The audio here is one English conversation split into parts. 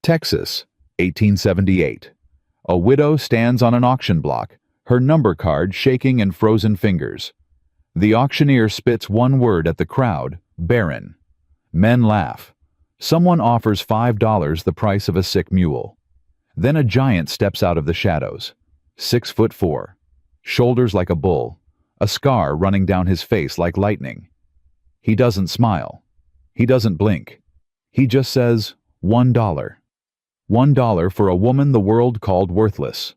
Texas, 1878. A widow stands on an auction block, her number card shaking in frozen fingers. The auctioneer spits one word at the crowd, Barren. Men laugh. Someone offers $5, the price of a sick mule. Then a giant steps out of the shadows. 6'4", shoulders like a bull, a scar running down his face like lightning. He doesn't smile. He doesn't blink. He just says, $1. $1 for a woman the world called worthless.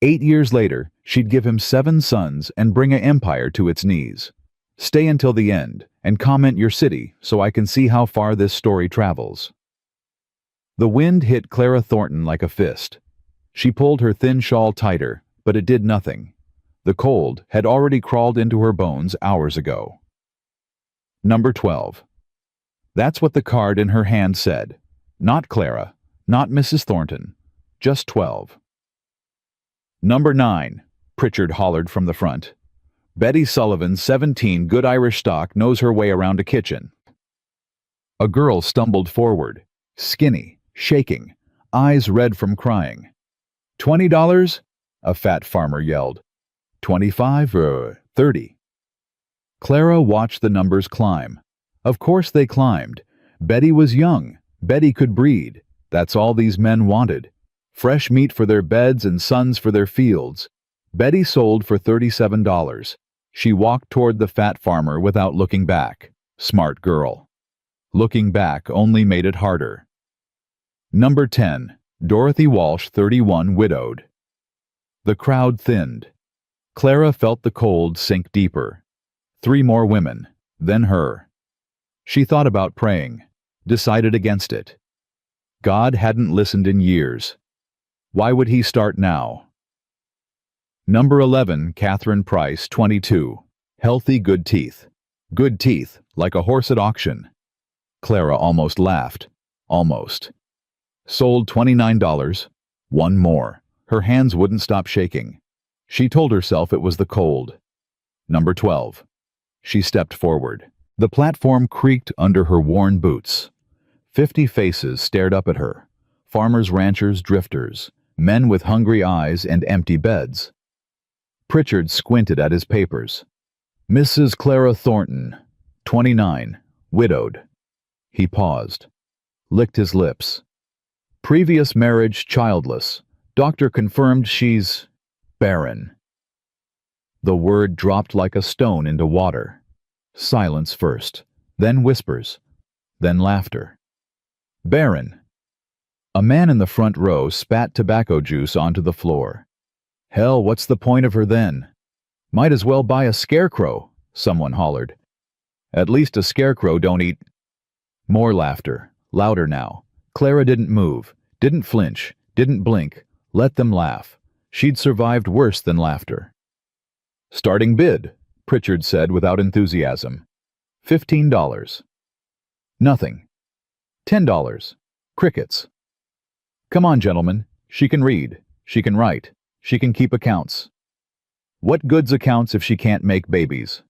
8 years later, she'd give him 7 sons and bring an empire to its knees. Stay until the end and comment your city so I can see how far this story travels. The wind hit Clara Thornton like a fist. She pulled her thin shawl tighter, but it did nothing. The cold had already crawled into her bones hours ago. Number 12. That's what the card in her hand said. Not Clara, not Mrs. Thornton, just 12. Number 9, Pritchard hollered from the front. Betty Sullivan, 17, good Irish stock, knows her way around a kitchen. A girl stumbled forward, skinny, shaking, eyes red from crying. $20? A fat farmer yelled. 25 or 30. Clara watched the numbers climb. Of course they climbed. Betty was young. Betty could breed. That's all these men wanted. Fresh meat for their beds and sons for their fields. Betty sold for $37. She walked toward the fat farmer without looking back. Smart girl. Looking back only made it harder. Number 10, Dorothy Walsh, 31, widowed. The crowd thinned. Clara felt the cold sink deeper. 3 more women, then her. She thought about praying, decided against it. God hadn't listened in years. Why would he start now? Number 11, Catherine Price, 22. Healthy, good teeth. Good teeth, like a horse at auction. Clara almost laughed. Almost. Sold $29. 1 more. Her hands wouldn't stop shaking. She told herself it was the cold. Number 12. She stepped forward. The platform creaked under her worn boots. 50 faces stared up at her. Farmers, ranchers, drifters. Men with hungry eyes and empty beds. Pritchard squinted at his papers. Mrs. Clara Thornton, 29, widowed. He paused. Licked his lips. Previous marriage childless. Doctor confirmed she's barren. The word dropped like a stone into water. Silence first, then whispers, then laughter. Barren. A man in the front row spat tobacco juice onto the floor. Hell, what's the point of her then? Might as well buy a scarecrow, someone hollered. At least a scarecrow don't eat. More laughter, louder now. Clara didn't move, didn't flinch, didn't blink. Let them laugh. She'd survived worse than laughter. Starting bid, Pritchard said without enthusiasm. $15. Nothing. $10. Crickets. Come on, gentlemen. She can read. She can write. She can keep accounts. What good's accounts if she can't make babies?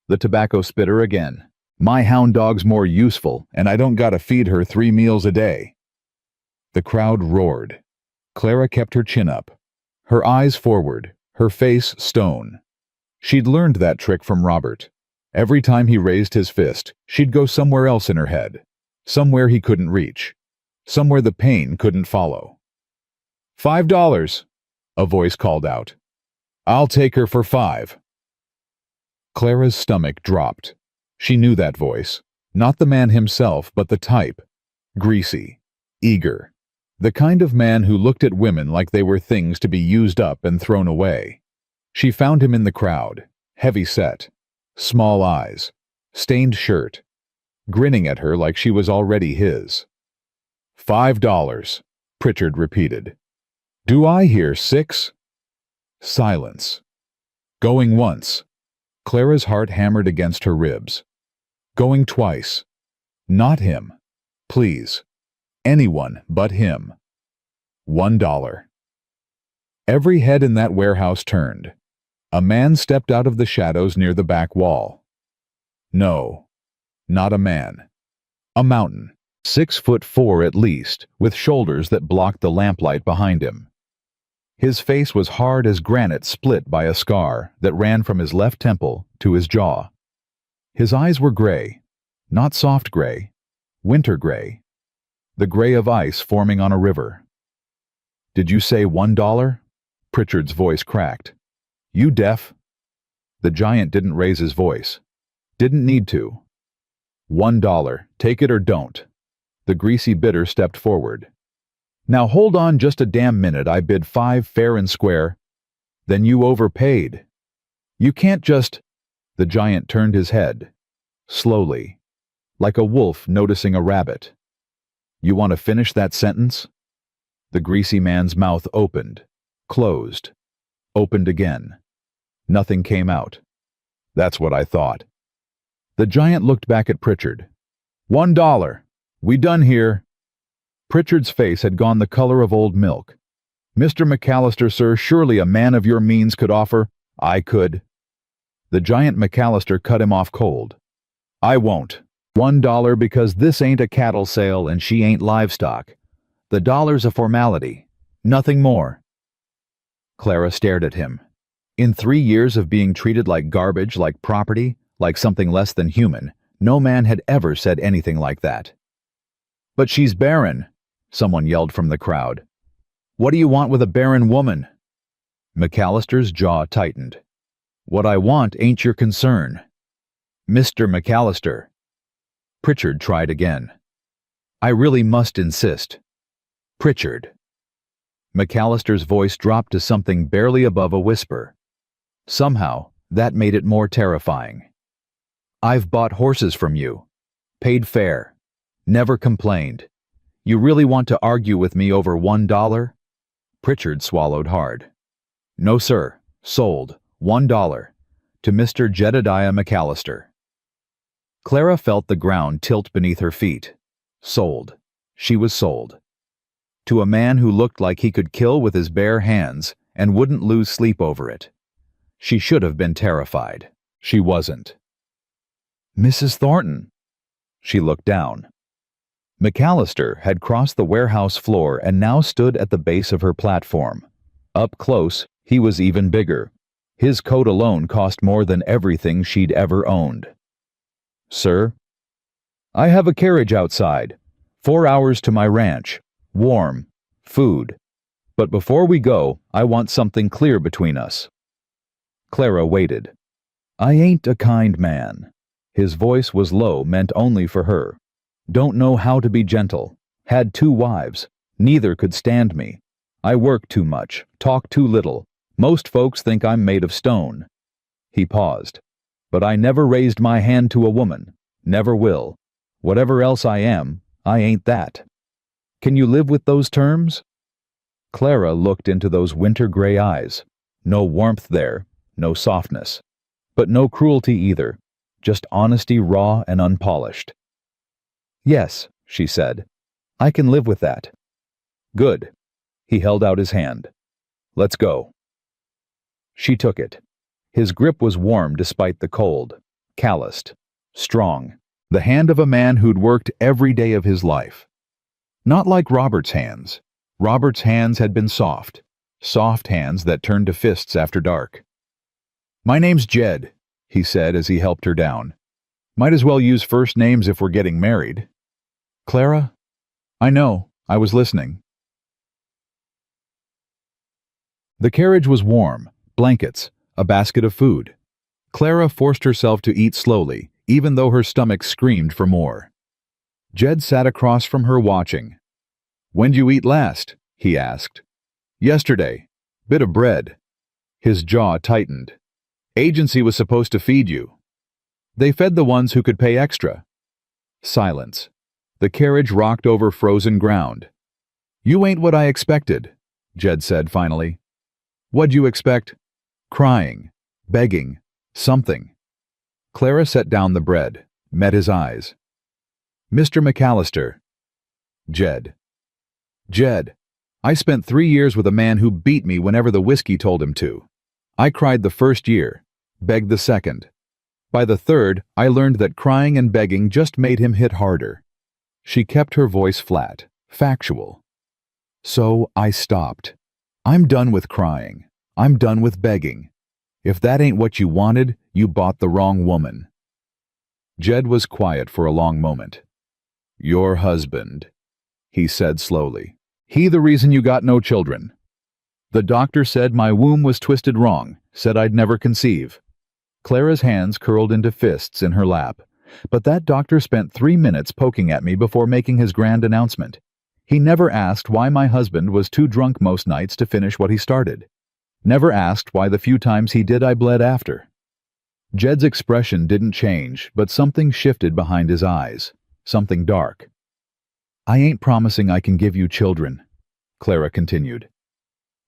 The tobacco spitter again. My hound dog's more useful, and I don't gotta feed her 3 meals a day. The crowd roared. Clara kept her chin up. Her eyes forward, her face stone. She'd learned that trick from Robert. Every time he raised his fist, she'd go somewhere else in her head. Somewhere he couldn't reach. Somewhere the pain couldn't follow. $5, a voice called out. I'll take her for 5. Clara's stomach dropped. She knew that voice. Not the man himself, but the type. Greasy. Eager. The kind of man who looked at women like they were things to be used up and thrown away. She found him in the crowd, heavy set, small eyes, stained shirt, grinning at her like she was already his. $5, Pritchard repeated. Do I hear 6? Silence. Going once. Clara's heart hammered against her ribs. Going twice. Not him. Please. Anyone but him. $1. Every head in that warehouse turned. A man stepped out of the shadows near the back wall. No, not a man. A mountain. 6'4" at least, with shoulders that blocked the lamplight behind him. His face was hard as granite split by a scar that ran from his left temple to his jaw. His eyes were gray, not soft gray, winter gray, the gray of ice forming on a river. "Did you say $1? Pritchard's voice cracked. "You deaf?" The giant didn't raise his voice. Didn't need to. $1, take it or don't." The greasy bidder stepped forward. "Now hold on just a damn minute, I bid 5 fair and square." "Then you overpaid." "You can't just—" The giant turned his head, slowly, like a wolf noticing a rabbit. "You want to finish that sentence?" The greasy man's mouth opened, closed, opened again. Nothing came out. "That's what I thought." The giant looked back at Pritchard. $1. We done here." Pritchard's face had gone the color of old milk. "Mr. McAllister, sir, surely a man of your means could offer—" "I could." The giant McAllister cut him off cold. "I won't. $1 because this ain't a cattle sale and she ain't livestock. The dollar's a formality. Nothing more." Clara stared at him. In 3 years of being treated like garbage, like property, like something less than human, no man had ever said anything like that. "But she's barren," someone yelled from the crowd. "What do you want with a barren woman?" McAllister's jaw tightened. "What I want ain't your concern." "Mr. McAllister." Pritchard tried again. "I really must insist." "Pritchard." McAllister's voice dropped to something barely above a whisper. Somehow, that made it more terrifying. "I've bought horses from you. Paid fair. Never complained. You really want to argue with me over $1? Pritchard swallowed hard. "No, sir. Sold. $1. To Mr. Jedediah McAllister." Clara felt the ground tilt beneath her feet. Sold. She was sold. To a man who looked like he could kill with his bare hands and wouldn't lose sleep over it. She should have been terrified. She wasn't. "Mrs. Thornton." She looked down. McAllister had crossed the warehouse floor and now stood at the base of her platform. Up close, he was even bigger. His coat alone cost more than everything she'd ever owned. "Sir?" "I have a carriage outside. 4 hours to my ranch. Warm. Food. But before we go, I want something clear between us." Clara waited. "I ain't a kind man." His voice was low, meant only for her. "Don't know how to be gentle. Had 2 wives. Neither could stand me. I work too much, talk too little. Most folks think I'm made of stone." He paused. "But I never raised my hand to a woman. Never will. Whatever else I am, I ain't that. Can you live with those terms?" Clara looked into those winter gray eyes. No warmth there, no softness. But no cruelty either, just honesty raw and unpolished. "Yes," she said. "I can live with that." "Good." He held out his hand. "Let's go." She took it. His grip was warm despite the cold, calloused, strong, the hand of a man who'd worked every day of his life. Not like Robert's hands. Robert's hands had been soft, soft hands that turned to fists after dark. "My name's Jed," he said as he helped her down. "Might as well use first names if we're getting married." "Clara?" "I know. I was listening." The carriage was warm, blankets, a basket of food. Clara forced herself to eat slowly, even though her stomach screamed for more. Jed sat across from her watching. "When'd you eat last?" he asked. "Yesterday. Bit of bread." His jaw tightened. "Agency was supposed to feed you." "They fed the ones who could pay extra." Silence. The carriage rocked over frozen ground. "You ain't what I expected," Jed said finally. "What'd you expect?" "Crying. Begging. Something." Clara set down the bread, met his eyes. "Mr. McAllister." "Jed." "Jed, I spent 3 years with a man who beat me whenever the whiskey told him to. I cried the first year, begged the second. By the third, I learned that crying and begging just made him hit harder. She kept her voice flat, factual. So I stopped. I'm done with crying. I'm done with begging. If that ain't what you wanted, you bought the wrong woman. Jed was quiet for a long moment. Your husband, he said slowly. He the reason you got no children. The doctor said my womb was twisted wrong, said I'd never conceive. Clara's hands curled into fists in her lap, but that doctor spent 3 minutes poking at me before making his grand announcement. He never asked why my husband was too drunk most nights to finish what he started. Never asked why the few times he did I bled after. Jed's expression didn't change, but something shifted behind his eyes, something dark. I ain't promising I can give you children, Clara continued.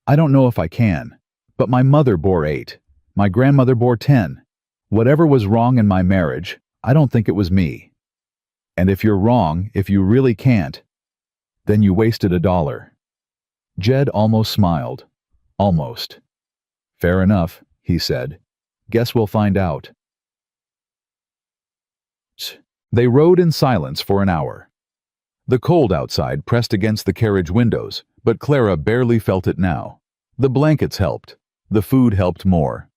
I don't know if I can, but my mother bore 8. My grandmother bore 10. Whatever was wrong in my marriage, I don't think it was me. And if you're wrong, if you really can't, then you wasted $1. Jed almost smiled. Almost. Fair enough, he said. Guess we'll find out. They rode in silence for an hour. The cold outside pressed against the carriage windows, but Clara barely felt it now. The blankets helped. The food helped more.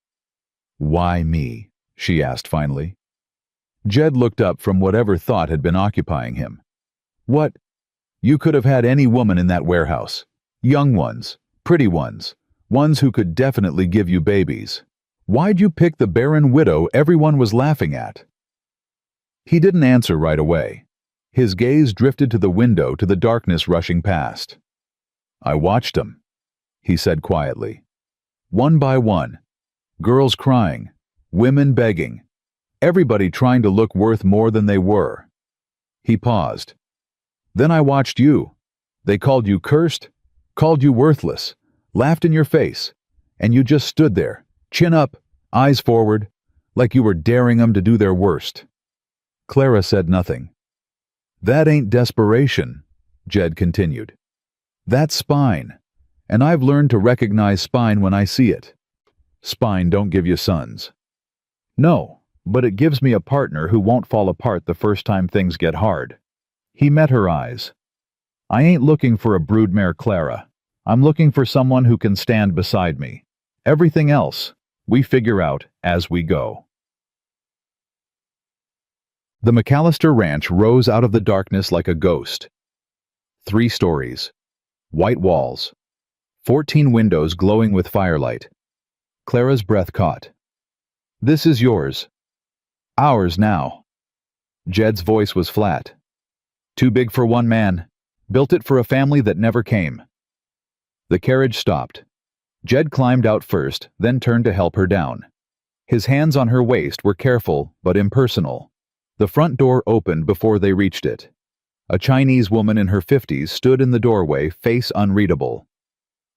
Why me? She asked finally. Jed looked up from whatever thought had been occupying him. What? You could have had any woman in that warehouse. Young ones, pretty ones, ones who could definitely give you babies. Why'd you pick the barren widow everyone was laughing at? He didn't answer right away. His gaze drifted to the window, to the darkness rushing past. I watched them, he said quietly. One by one. Girls crying, women begging, everybody trying to look worth more than they were. He paused. Then I watched you. They called you cursed, called you worthless, laughed in your face, and you just stood there, chin up, eyes forward, like you were daring them to do their worst. Clara said nothing. That ain't desperation, Jed continued. That's spine, and I've learned to recognize spine when I see it. Spine don't give you sons. No, but it gives me a partner who won't fall apart the first time things get hard. He met her eyes. I ain't looking for a broodmare Clara. I'm looking for someone who can stand beside me. Everything else, we figure out as we go. The McAllister Ranch rose out of the darkness like a ghost. 3 stories. White walls. 14 windows glowing with firelight. Clara's breath caught. This is yours. Ours now. Jed's voice was flat. Too big for one man. Built it for a family that never came. The carriage stopped. Jed climbed out first, then turned to help her down. His hands on her waist were careful but impersonal. The front door opened before they reached it. A Chinese woman in her 50s stood in the doorway, face unreadable.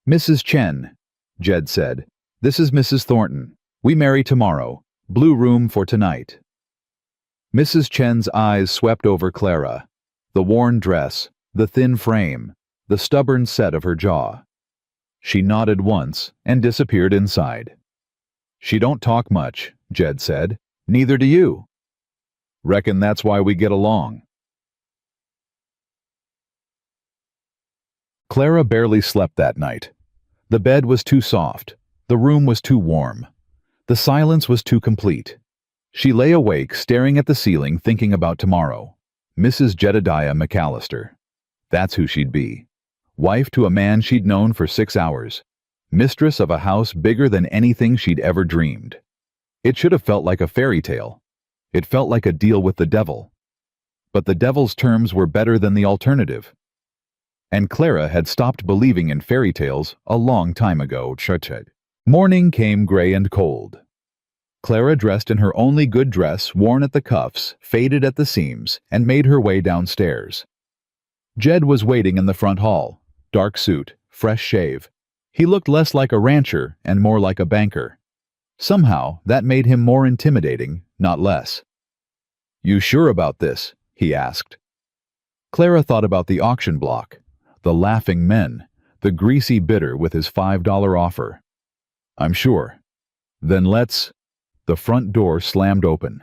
Mrs. Chen, Jed said. This is Mrs. Thornton. We marry tomorrow. Blue room for tonight. Mrs. Chen's eyes swept over Clara. The worn dress, the thin frame, the stubborn set of her jaw. She nodded once and disappeared inside. She don't talk much, Jed said. Neither do you. Reckon that's why we get along. Clara barely slept that night. The bed was too soft. The room was too warm. The silence was too complete. She lay awake, staring at the ceiling, thinking about tomorrow. Mrs. Jedediah McAllister. That's who she'd be. Wife to a man she'd known for 6 hours. Mistress of a house bigger than anything she'd ever dreamed. It should have felt like a fairy tale. It felt like a deal with the devil. But the devil's terms were better than the alternative. And Clara had stopped believing in fairy tales a long time ago. Morning came gray and cold. Clara dressed in her only good dress, worn at the cuffs, faded at the seams, and made her way downstairs. Jed was waiting in the front hall. Dark suit, fresh shave. He looked less like a rancher and more like a banker. Somehow, that made him more intimidating, not less. You sure about this? He asked. Clara thought about the auction block, the laughing men, the greasy bidder with his $5 offer. I'm sure. Then let's... The front door slammed open.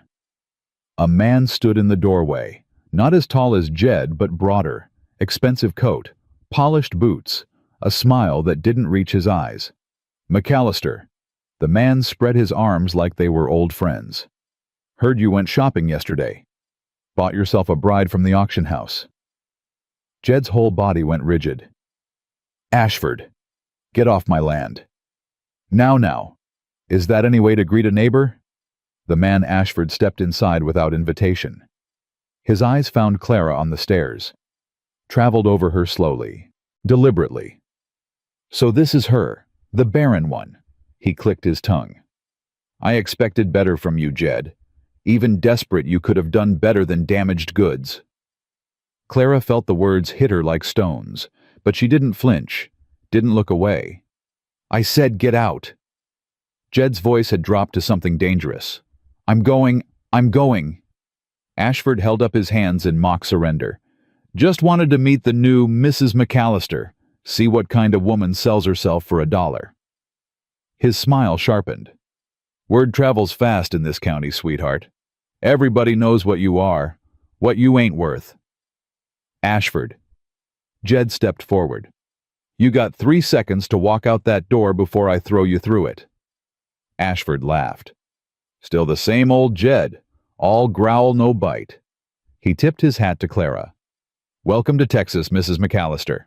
A man stood in the doorway, Not as tall as Jed, but broader, expensive coat, polished boots, a smile that didn't reach his eyes. McAllister. The man spread his arms like they were old friends. Heard you went shopping yesterday. Bought yourself a bride from the auction house. Jed's whole body went rigid. Ashford. Get off my land. Now. Is that any way to greet a neighbor? The man Ashford stepped inside without invitation. His eyes found Clara on the stairs. Traveled over her slowly, deliberately. So this is her, the Barren one. He clicked his tongue. I expected better from you, Jed. Even desperate, you could have done better than damaged goods. Clara felt the words hit her like stones, but she didn't flinch, didn't look away. I said get out. Jed's voice had dropped to something dangerous. I'm going. Ashford held up his hands in mock surrender. Just wanted to meet the new Mrs. McAllister, see what kind of woman sells herself for $1. His smile sharpened. Word travels fast in this county, sweetheart. Everybody knows what you are, what you ain't worth. Ashford. Jed stepped forward. You got 3 seconds to walk out that door before I throw you through it. Ashford laughed. Still the same old Jed, all growl, no bite. He tipped his hat to Clara. Welcome to Texas, Mrs. McAllister.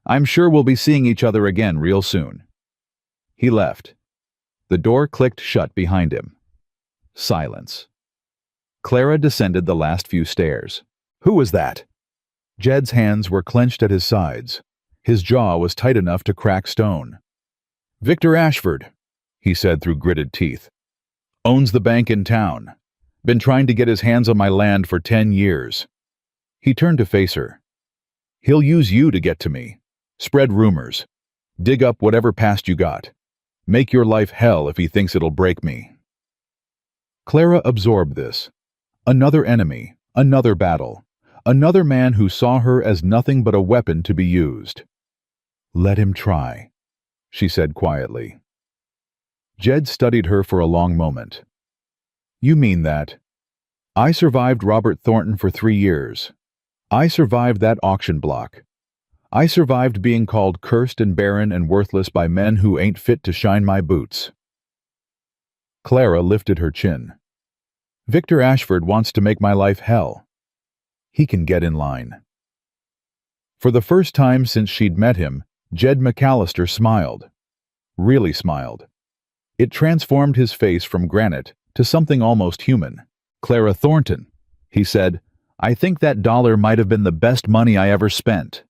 I'm sure we'll be seeing each other again real soon. He left. The door clicked shut behind him. Silence. Clara descended the last few stairs. Who was that? Jed's hands were clenched at his sides. His jaw was tight enough to crack stone. Victor Ashford, he said through gritted teeth. Owns the bank in town. Been trying to get his hands on my land for 10 years. He turned to face her. He'll use you to get to me. Spread rumors. Dig up whatever past you got. Make your life hell if he thinks it'll break me. Clara absorbed this. Another enemy, another battle, another man who saw her as nothing but a weapon to be used. Let him try, she said quietly. Jed studied her for a long moment. You mean that? I survived Robert Thornton for 3 years. I survived that auction block. I survived being called cursed and barren and worthless by men who ain't fit to shine my boots. Clara lifted her chin. Victor Ashford wants to make my life hell. He can get in line. For the first time since she'd met him, Jed McAllister smiled. Really smiled. It transformed his face from granite to something almost human. Clara Thornton, he said, I think that $1 might have been the best money I ever spent.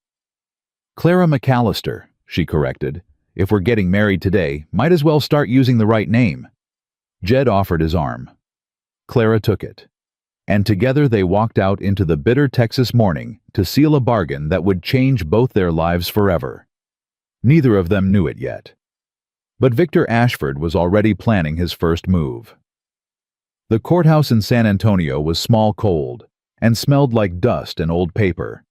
Clara McAllister, she corrected. If we're getting married today, might as well start using the right name. Jed offered his arm. Clara took it. And together they walked out into the bitter Texas morning to seal a bargain that would change both their lives forever. Neither of them knew it yet. But Victor Ashford was already planning his first move. The courthouse in San Antonio was small cold and smelled like dust and old paper.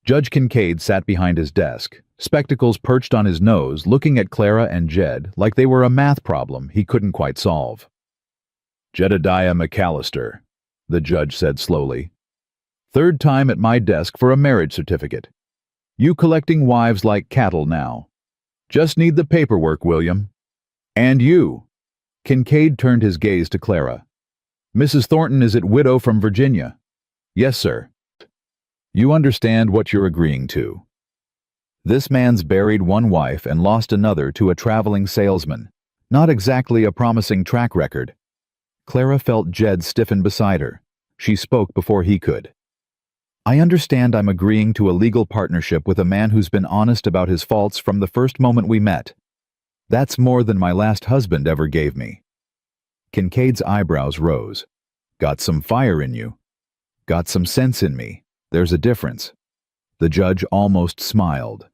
Judge Kincaid sat behind his desk, spectacles perched on his nose, looking at Clara and Jed like they were a math problem he couldn't quite solve. Jedediah McAllister, the judge said slowly. 3rd time at my desk for a marriage certificate. You collecting wives like cattle now. Just need the paperwork, William. And you. Kincaid turned his gaze to Clara. Mrs. Thornton is it widow from Virginia? Yes, sir. You understand what you're agreeing to. This man's buried one wife and lost another to a traveling salesman. Not exactly a promising track record. Clara felt Jed stiffen beside her. She spoke before he could. I understand I'm agreeing to a legal partnership with a man who's been honest about his faults from the first moment we met. That's more than my last husband ever gave me. Kincaid's eyebrows rose. Got some fire in you. Got some sense in me. There's a difference. The judge almost smiled.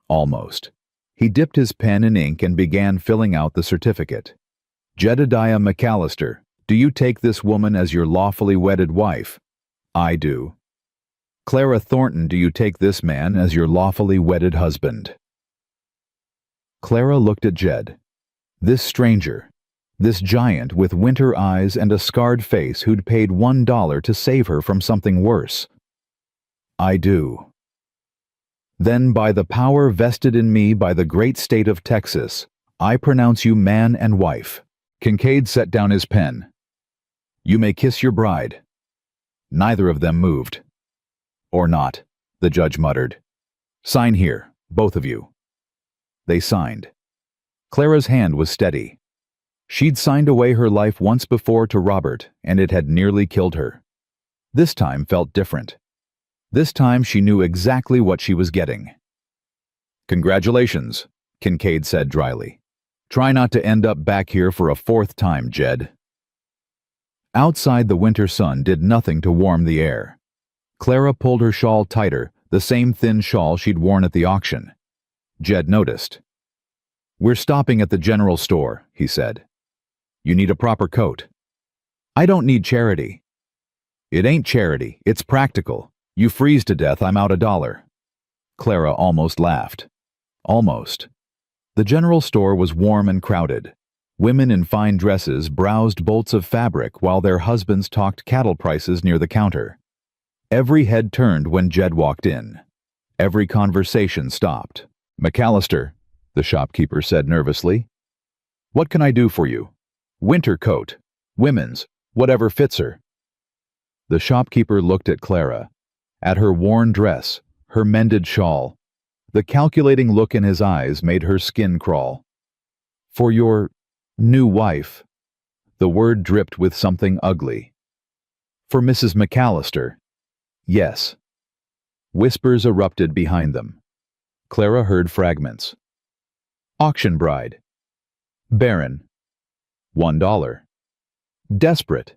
Almost. He dipped his pen in ink and began filling out the certificate. Jedediah McAllister, do you take this woman as your lawfully wedded wife? I do. Clara Thornton, do you take this man as your lawfully wedded husband? Clara looked at Jed. This stranger, This giant with winter eyes and a scarred face who'd paid $1 to save her from something worse. I do. Then by the power vested in me by the great state of Texas, I pronounce you man and wife. Kincaid set down his pen. You may kiss your bride. Neither of them moved. Or not, the judge muttered. Sign here, both of you. They signed. Clara's hand was steady. She'd signed away her life once before to Robert, and it had nearly killed her. This time felt different. This time she knew exactly what she was getting. Congratulations, Kincaid said dryly. Try not to end up back here for a fourth time, Jed. Outside, the winter sun did nothing to warm the air. Clara pulled her shawl tighter, the same thin shawl she'd worn at the auction. Jed noticed. We're stopping at the general store, he said. You need a proper coat. I don't need charity. It ain't charity, it's practical. You freeze to death, I'm out $1. Clara almost laughed. Almost. The general store was warm and crowded. Women in fine dresses browsed bolts of fabric while their husbands talked cattle prices near the counter. Every head turned when Jed walked in. Every conversation stopped. McAllister, the shopkeeper said nervously. What can I do for you? Winter coat. Women's. Whatever fits her. The shopkeeper looked at Clara. At her worn dress, her mended shawl. The calculating look in his eyes made her skin crawl. For your new wife. The word dripped with something ugly. For Mrs. McAllister. Yes. Whispers erupted behind them. Clara heard fragments. Auction bride. Barren. $1. Desperate.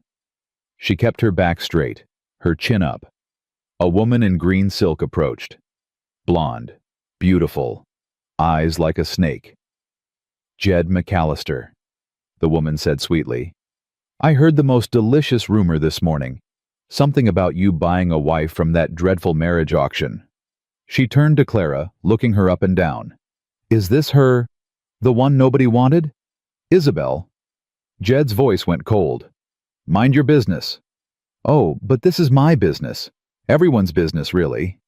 She kept her back straight, her chin up. A woman in green silk approached. Blonde. Beautiful. Eyes like a snake. Jed McAllister, the woman said sweetly. I heard the most delicious rumor this morning. Something about you buying a wife from that dreadful marriage auction. She turned to Clara, looking her up and down. Is this her, the one nobody wanted? Isabel. Jed's voice went cold. Mind your business. Oh, but this is my business. Everyone's business, really.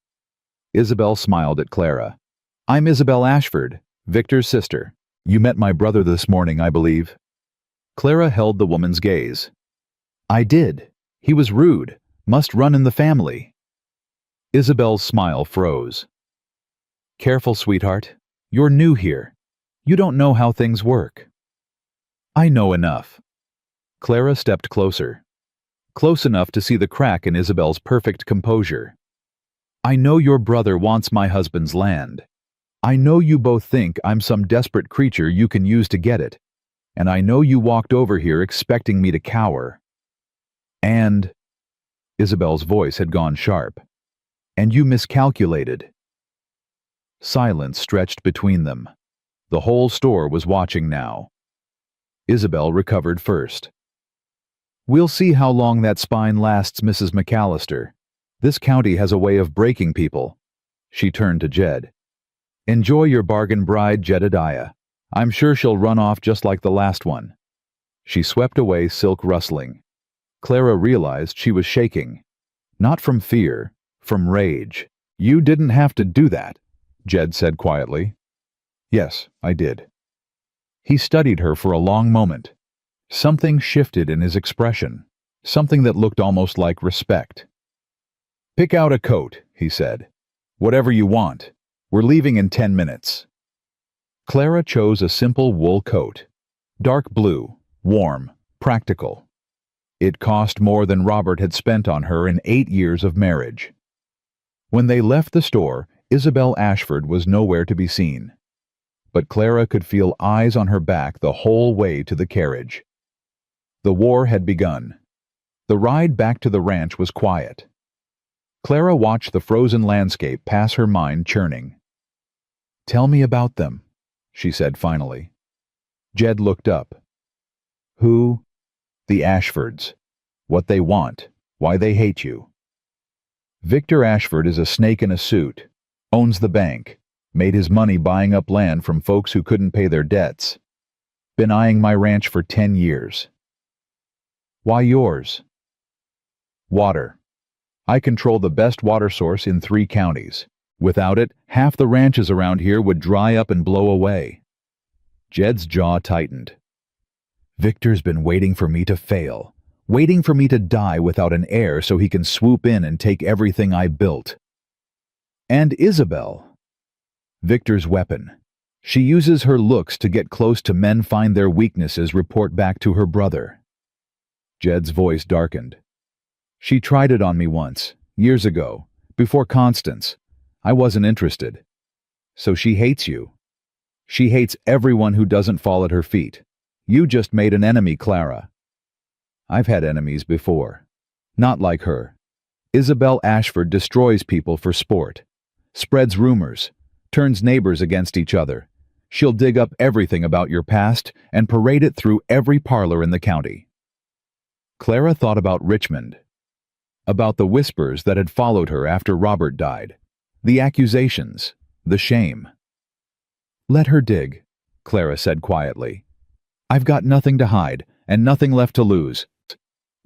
Isabel smiled at Clara. I'm Isabel Ashford, Victor's sister. You met my brother this morning, I believe. Clara held the woman's gaze. I did. He was rude. Must run in the family. Isabel's smile froze. Careful, sweetheart. You're new here. You don't know how things work. I know enough. Clara stepped closer. Close enough to see the crack in Isabel's perfect composure. I know your brother wants my husband's land. I know you both think I'm some desperate creature you can use to get it. And I know you walked over here expecting me to cower. And... Isabel's voice had gone sharp. And you miscalculated. Silence stretched between them. The whole store was watching now. Isabel recovered first. We'll see how long that spine lasts, Mrs. McAllister. This county has a way of breaking people. She turned to Jed. Enjoy your bargain bride, Jedediah. I'm sure she'll run off just like the last one. She swept away, silk rustling. Clara realized she was shaking. Not from fear, from rage. You didn't have to do that, Jed said quietly. Yes, I did. He studied her for a long moment. Something shifted in his expression, something that looked almost like respect. Pick out a coat, he said. Whatever you want. We're leaving in 10 minutes. Clara chose a simple wool coat. Dark blue, warm, practical. It cost more than Robert had spent on her in 8 years of marriage. When they left the store, Isabel Ashford was nowhere to be seen. But Clara could feel eyes on her back the whole way to the carriage. The war had begun. The ride back to the ranch was quiet. Clara watched the frozen landscape pass her mind, churning. Tell me about them, she said finally. Jed looked up. Who? The Ashfords. What they want. Why they hate you. Victor Ashford is a snake in a suit. Owns the bank. Made his money buying up land from folks who couldn't pay their debts. Been eyeing my ranch for 10 years. Why yours? Water. I control the best water source in 3 counties. Without it, half the ranches around here would dry up and blow away. Jed's jaw tightened. Victor's been waiting for me to fail, waiting for me to die without an heir so he can swoop in and take everything I built. And Isabel. Victor's weapon. She uses her looks to get close to men, find their weaknesses, report back to her brother. Jed's voice darkened. She tried it on me once, years ago, before Constance. I wasn't interested. So she hates you. She hates everyone who doesn't fall at her feet. You just made an enemy, Clara. I've had enemies before. Not like her. Isabel Ashford destroys people for sport. Spreads rumors. Turns neighbors against each other. She'll dig up everything about your past and parade it through every parlor in the county. Clara thought about Richmond. About the whispers that had followed her after Robert died. The accusations. The shame. Let her dig, Clara said quietly. I've got nothing to hide and nothing left to lose.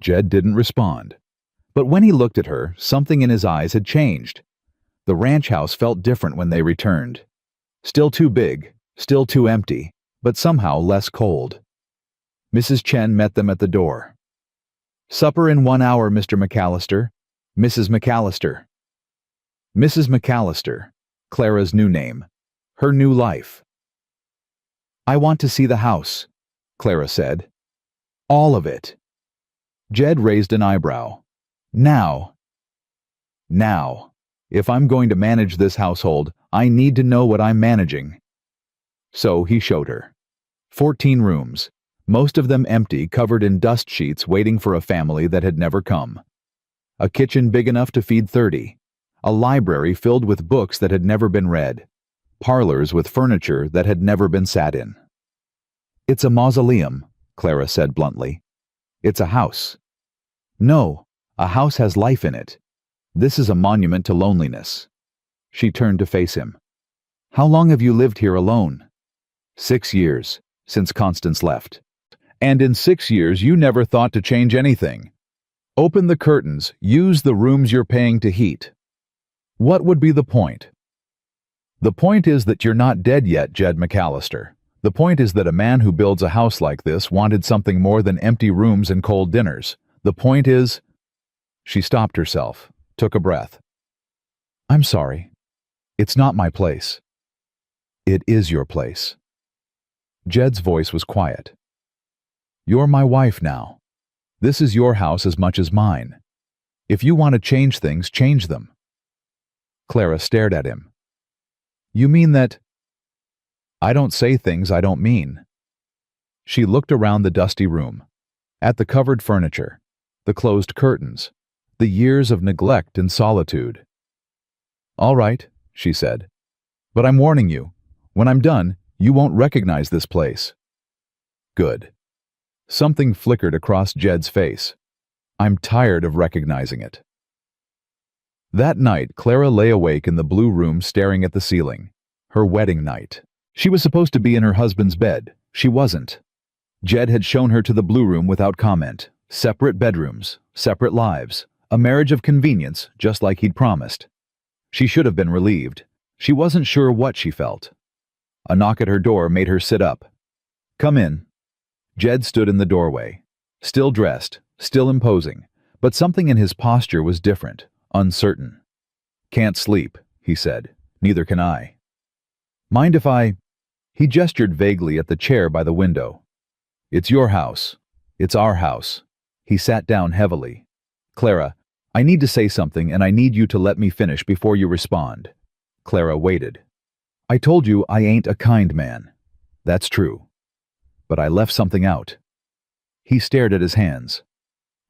Jed didn't respond. But when he looked at her, something in his eyes had changed. The ranch house felt different when they returned. Still too big, still too empty, but somehow less cold. Mrs. Chen met them at the door. Supper in 1 hour, Mr. McAllister. Mrs. McAllister. Mrs. McAllister, Clara's new name. Her new life. I want to see the house, Clara said. All of it. Jed raised an eyebrow. Now. Now. If I'm going to manage this household, I need to know what I'm managing. So he showed her. 14 rooms, most of them empty, covered in dust sheets, waiting for a family that had never come. A kitchen big enough to feed 30. A library filled with books that had never been read. Parlors with furniture that had never been sat in. It's a mausoleum, Clara said bluntly. It's a house. No, a house has life in it. This is a monument to loneliness. She turned to face him. How long have you lived here alone? 6 years, since Constance left. And in 6 years you never thought to change anything. Open the curtains, use the rooms you're paying to heat. What would be the point? The point is that you're not dead yet, Jed McAllister. The point is that a man who builds a house like this wanted something more than empty rooms and cold dinners. The point is... She stopped herself, took a breath. I'm sorry. It's not my place. It is your place. Jed's voice was quiet. You're my wife now. This is your house as much as mine. If you want to change things, change them. Clara stared at him. You mean that... I don't say things I don't mean. She looked around the dusty room, at the covered furniture, the closed curtains, the years of neglect and solitude. All right, she said. But I'm warning you, when I'm done, you won't recognize this place. Good. Something flickered across Jed's face. I'm tired of recognizing it. That night, Clara lay awake in the blue room staring at the ceiling. Her wedding night. She was supposed to be in her husband's bed. She wasn't. Jed had shown her to the blue room without comment. Separate bedrooms, separate lives. A marriage of convenience, just like he'd promised. She should have been relieved. She wasn't sure what she felt. A knock at her door made her sit up. Come in. Jed stood in the doorway. Still dressed, still imposing, but something in his posture was different, uncertain. Can't sleep, he said. Neither can I. Mind if I... He gestured vaguely at the chair by the window. It's your house. It's our house. He sat down heavily. Clara, I need to say something and I need you to let me finish before you respond. Clara waited. I told you I ain't a kind man. That's true. But I left something out. He stared at his hands.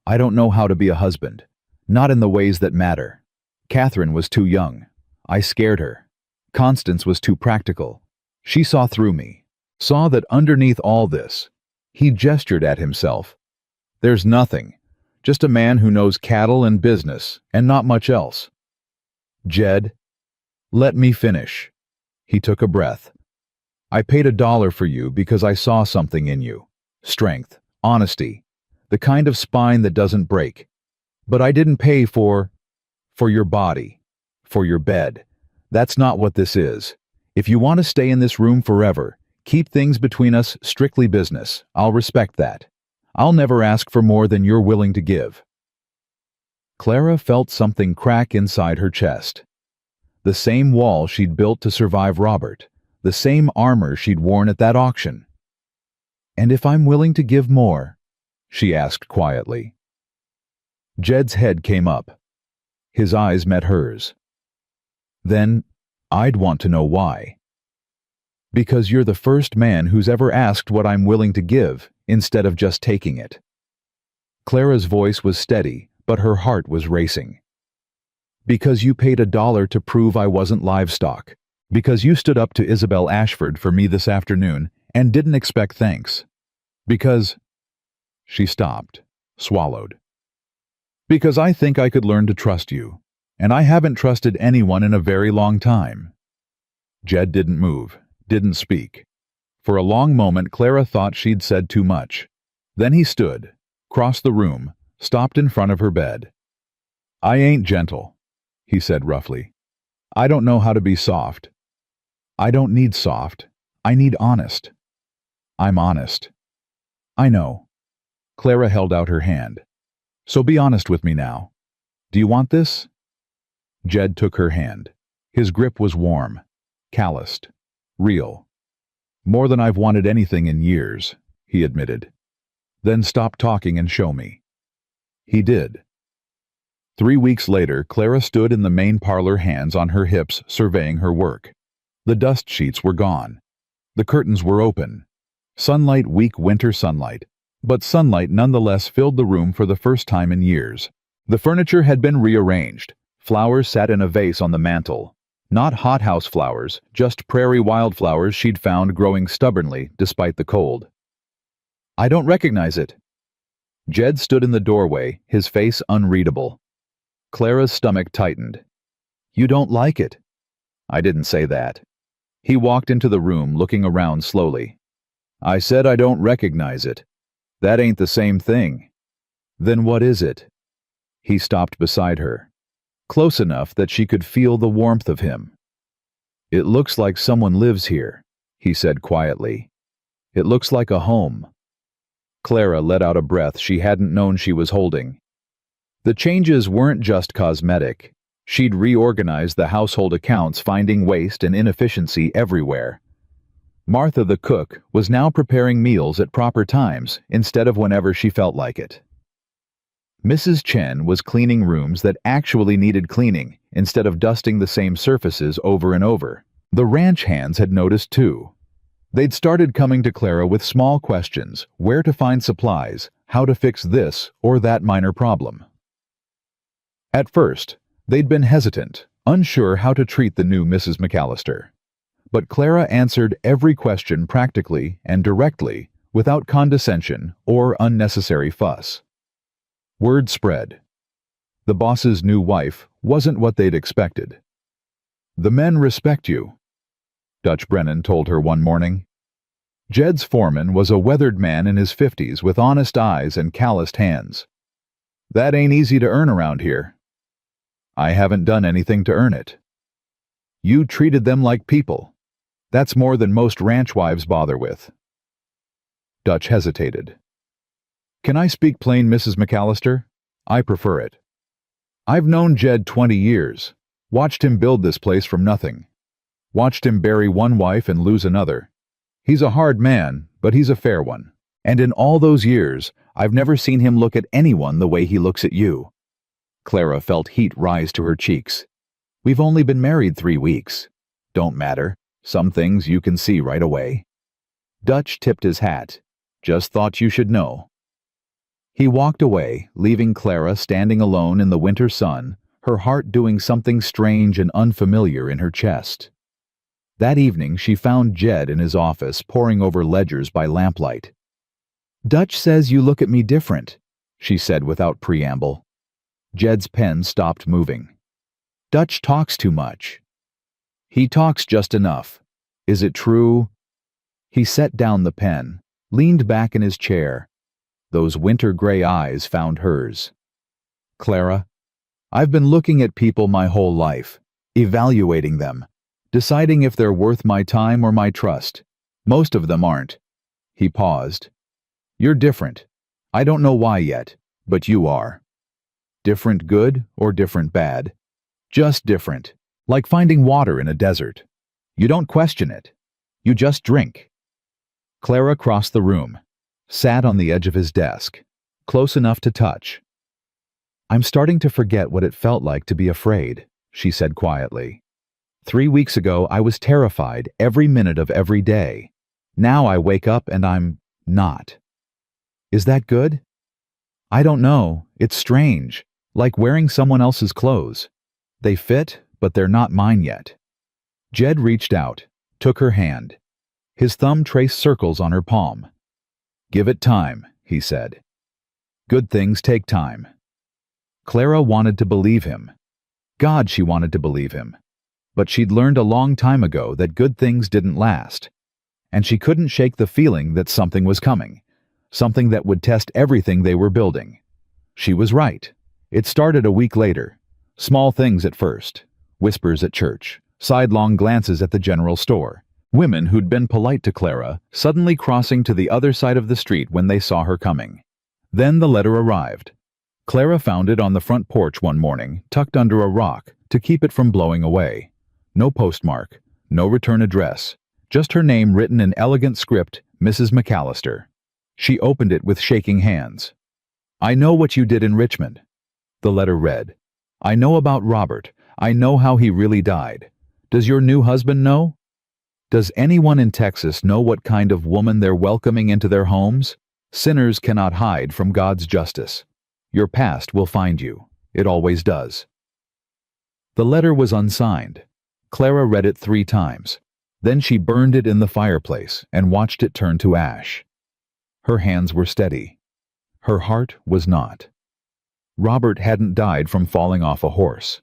I don't know how to be a husband. Not in the ways that matter. Catherine was too young. I scared her. Constance was too practical. She saw through me. Saw that underneath all this, he gestured at himself. There's nothing. Just a man who knows cattle and business, and not much else. Jed, let me finish. He took a breath. I paid $1 for you because I saw something in you. Strength, honesty, the kind of spine that doesn't break. But I didn't pay for your body, for your bed. That's not what this is. If you want to stay in this room forever, keep things between us strictly business. I'll respect that. I'll never ask for more than you're willing to give." Clara felt something crack inside her chest. The same wall she'd built to survive Robert, the same armor she'd worn at that auction. "And if I'm willing to give more?" she asked quietly. Jed's head came up. His eyes met hers. "Then I'd want to know why." "Because you're the first man who's ever asked what I'm willing to give, instead of just taking it." Clara's voice was steady, but her heart was racing. "Because you paid $1 to prove I wasn't livestock. Because you stood up to Isabel Ashford for me this afternoon and didn't expect thanks. Because—" She stopped, swallowed. "Because I think I could learn to trust you, and I haven't trusted anyone in a very long time." Jed didn't move, didn't speak. For a long moment Clara thought she'd said too much. Then he stood, crossed the room, stopped in front of her bed. "I ain't gentle," he said roughly. "I don't know how to be soft. I don't need soft. I need honest. I'm honest." "I know." Clara held out her hand. "So be honest with me now. Do you want this?" Jed took her hand. His grip was warm, calloused, real. "More than I've wanted anything in years," he admitted. "Then stop talking and show me." He did. 3 weeks later, Clara stood in the main parlor, hands on her hips, surveying her work. The dust sheets were gone. The curtains were open. Sunlight, weak winter sunlight. But sunlight nonetheless filled the room for the first time in years. The furniture had been rearranged. Flowers sat in a vase on the mantel. Not hothouse flowers, just prairie wildflowers she'd found growing stubbornly despite the cold. "I don't recognize it." Jed stood in the doorway, his face unreadable. Clara's stomach tightened. "You don't like it." "I didn't say that." He walked into the room, looking around slowly. "I said I don't recognize it. That ain't the same thing." "Then what is it?" He stopped beside her, close enough that she could feel the warmth of him. "It looks like someone lives here," he said quietly. "It looks like a home." Clara let out a breath she hadn't known she was holding. The changes weren't just cosmetic. She'd reorganized the household accounts, finding waste and inefficiency everywhere. Martha, the cook, was now preparing meals at proper times instead of whenever she felt like it. Mrs. Chen was cleaning rooms that actually needed cleaning instead of dusting the same surfaces over and over. The ranch hands had noticed too. They'd started coming to Clara with small questions: where to find supplies, how to fix this or that minor problem. At first, they'd been hesitant, unsure how to treat the new Mrs. McAllister. But Clara answered every question practically and directly, without condescension or unnecessary fuss. Word spread. The boss's new wife wasn't what they'd expected. "The men respect you," Dutch Brennan told her one morning. Jed's foreman was a weathered man in his 50s with honest eyes and calloused hands. "That ain't easy to earn around here." "I haven't done anything to earn it." "You treated them like people. That's more than most ranch wives bother with." Dutch hesitated. "Can I speak plain, Mrs. McAllister? I prefer it. I've known Jed 20 years, watched him build this place from nothing, watched him bury one wife and lose another. He's a hard man, but he's a fair one. And in all those years, I've never seen him look at anyone the way he looks at you." Clara felt heat rise to her cheeks. "We've only been married 3 weeks. Don't matter. Some things you can see right away." Dutch tipped his hat. "Just thought you should know." He walked away, leaving Clara standing alone in the winter sun, her heart doing something strange and unfamiliar in her chest. That evening she found Jed in his office, poring over ledgers by lamplight. "Dutch says you look at me different," she said without preamble. Jed's pen stopped moving. "Dutch talks too much." "He talks just enough. Is it true?" He set down the pen, leaned back in his chair. Those winter gray eyes found hers. "Clara, I've been looking at people my whole life, evaluating them, deciding if they're worth my time or my trust. Most of them aren't." He paused. "You're different. I don't know why yet, but you are. Different good or different bad. Just different, like finding water in a desert. You don't question it. You just drink." Clara crossed the room, sat on the edge of his desk, close enough to touch. "I'm starting to forget what it felt like to be afraid," she said quietly. 3 weeks ago, I was terrified every minute of every day. Now I wake up and I'm not. Is that good? I don't know. It's strange, like wearing someone else's clothes. They fit, but they're not mine yet. Jed reached out, took her hand. His thumb traced circles on her palm. "Give it time," he said. "Good things take time." Clara wanted to believe him. God, she wanted to believe him. But she'd learned a long time ago that good things didn't last. And she couldn't shake the feeling that something was coming, something that would test everything they were building. She was right. It started a week later. Small things at first. Whispers at church, sidelong glances at the general store. Women who'd been polite to Clara suddenly crossing to the other side of the street when they saw her coming. Then the letter arrived. Clara found it on the front porch one morning, tucked under a rock, to keep it from blowing away. No postmark, no return address, just her name written in elegant script, Mrs. McAllister. She opened it with shaking hands. "I know what you did in Richmond." The letter read, "I know about Robert. I know how he really died. Does your new husband know? Does anyone in Texas know what kind of woman they're welcoming into their homes? Sinners cannot hide from God's justice. Your past will find you. It always does." The letter was unsigned. Clara read it 3 times. Then she burned it in the fireplace and watched it turn to ash. Her hands were steady. Her heart was not. Robert hadn't died from falling off a horse.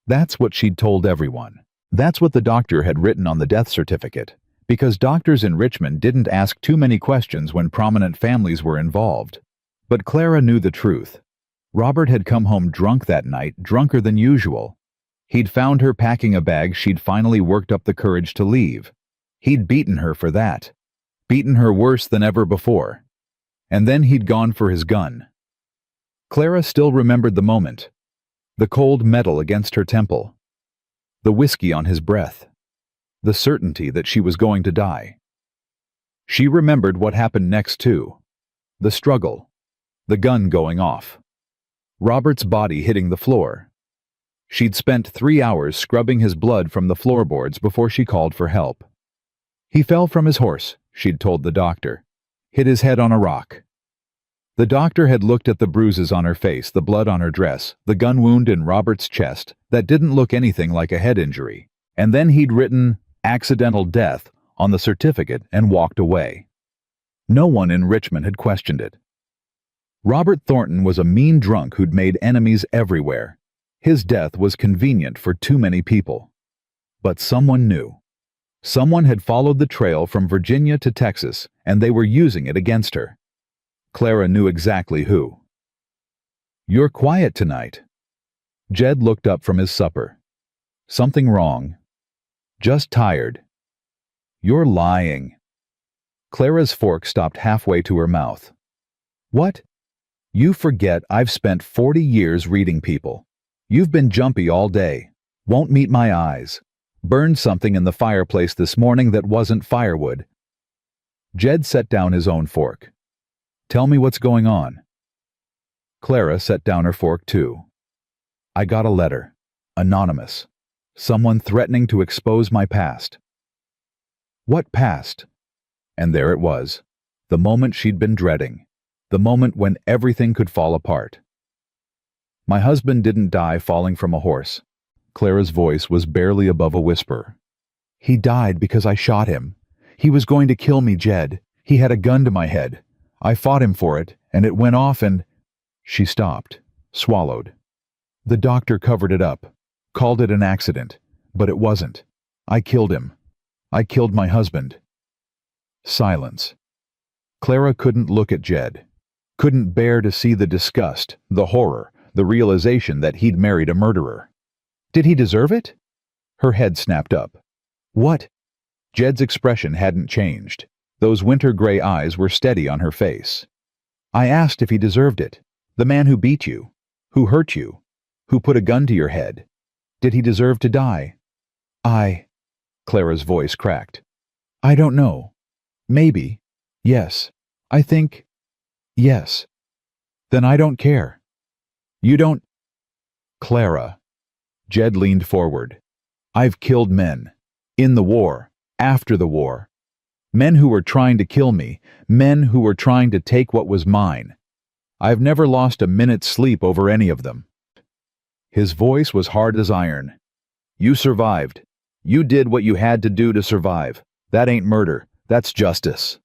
That's what she'd told everyone. That's what the doctor had written on the death certificate, because doctors in Richmond didn't ask too many questions when prominent families were involved. But Clara knew the truth. Robert had come home drunk that night, drunker than usual. He'd found her packing a bag she'd finally worked up the courage to leave. He'd beaten her for that. Beaten her worse than ever before. And then he'd gone for his gun. Clara still remembered the moment. The cold metal against her temple. The whiskey on his breath. The certainty that she was going to die. She remembered what happened next too. The struggle. The gun going off. Robert's body hitting the floor. She'd spent 3 hours scrubbing his blood from the floorboards before she called for help. He fell from his horse, she'd told the doctor. Hit his head on a rock. The doctor had looked at the bruises on her face, the blood on her dress, the gun wound in Robert's chest that didn't look anything like a head injury, and then he'd written "accidental death" on the certificate and walked away. No one in Richmond had questioned it. Robert Thornton was a mean drunk who'd made enemies everywhere. His death was convenient for too many people. But someone knew. Someone had followed the trail from Virginia to Texas, and they were using it against her. Clara knew exactly who. "You're quiet tonight." Jed looked up from his supper. "Something wrong?" "Just tired." "You're lying." Clara's fork stopped halfway to her mouth. "What? You forget I've spent 40 years reading people. You've been jumpy all day. Won't meet my eyes. Burned something in the fireplace this morning that wasn't firewood." Jed set down his own fork. "Tell me what's going on." Clara set down her fork too. "I got a letter. Anonymous. Someone threatening to expose my past." "What past?" And there it was. The moment she'd been dreading. The moment when everything could fall apart. "My husband didn't die falling from a horse." Clara's voice was barely above a whisper. "He died because I shot him. He was going to kill me, Jed. He had a gun to my head. I fought him for it, and it went off and—" She stopped, swallowed. "The doctor covered it up, called it an accident, but it wasn't. I killed him. I killed my husband." Silence. Clara couldn't look at Jed. Couldn't bear to see the disgust, the horror, the realization that he'd married a murderer. Did he deserve it? Her head snapped up. What? Jed's expression hadn't changed. Those winter gray eyes were steady on her face. I asked if he deserved it. The man who beat you, who hurt you, who put a gun to your head. Did he deserve to die? Clara's voice cracked. I don't know. Maybe. Yes. I think. Yes. Then I don't care. You don't. Clara. Jed leaned forward. I've killed men. In the war. After the war. Men who were trying to kill me. Men who were trying to take what was mine. I've never lost a minute's sleep over any of them. His voice was hard as iron. You survived. You did what you had to do to survive. That ain't murder. That's justice.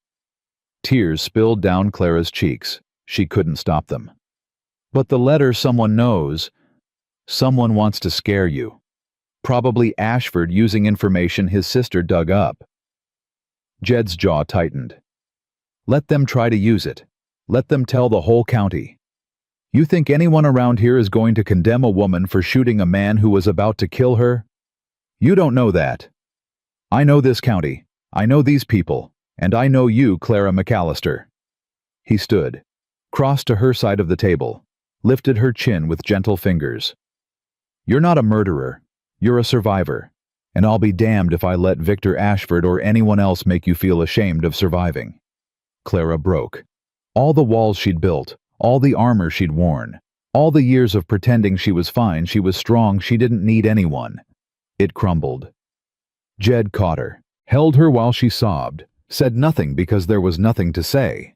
Tears spilled down Clara's cheeks. She couldn't stop them. But the letter someone knows. Someone wants to scare you. Probably Ashford using information his sister dug up. Jed's jaw tightened. Let them try to use it. Let them tell the whole county. You think anyone around here is going to condemn a woman for shooting a man who was about to kill her? You don't know that. I know this county. I know these people. And I know you, Clara McAllister. He stood, crossed to her side of the table, lifted her chin with gentle fingers. You're not a murderer. You're a survivor. And I'll be damned if I let Victor Ashford or anyone else make you feel ashamed of surviving. Clara broke. All the walls she'd built, all the armor she'd worn, all the years of pretending she was fine, she was strong, she didn't need anyone. It crumbled. Jed caught her, held her while she sobbed, said nothing because there was nothing to say.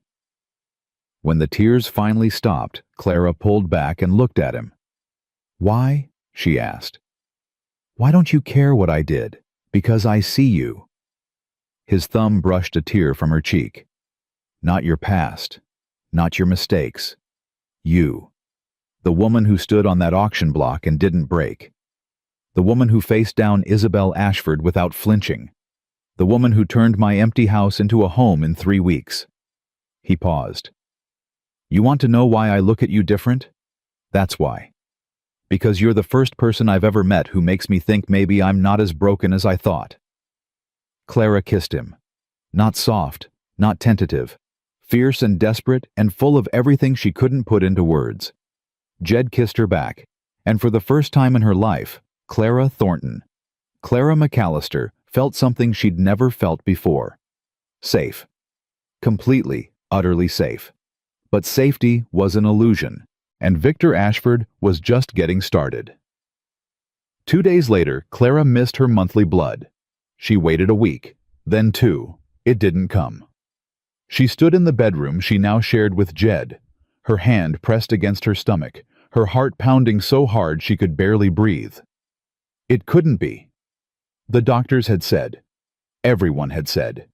When the tears finally stopped, Clara pulled back and looked at him. Why? She asked. Why don't you care what I did? Because I see you. His thumb brushed a tear from her cheek. Not your past. Not your mistakes. You. The woman who stood on that auction block and didn't break. The woman who faced down Isabel Ashford without flinching. The woman who turned my empty house into a home in 3 weeks. He paused. You want to know why I look at you different? That's why. Because you're the first person I've ever met who makes me think maybe I'm not as broken as I thought. Clara kissed him. Not soft, not tentative. Fierce and desperate and full of everything she couldn't put into words. Jed kissed her back, and for the first time in her life, Clara Thornton, Clara McAllister, felt something she'd never felt before. Safe. Completely, utterly safe. But safety was an illusion, and Victor Ashford was just getting started. 2 days later, Clara missed her monthly blood. She waited a week, then 2. It didn't come. She stood in the bedroom she now shared with Jed, her hand pressed against her stomach, her heart pounding so hard she could barely breathe. It couldn't be. The doctors had said. Everyone had said.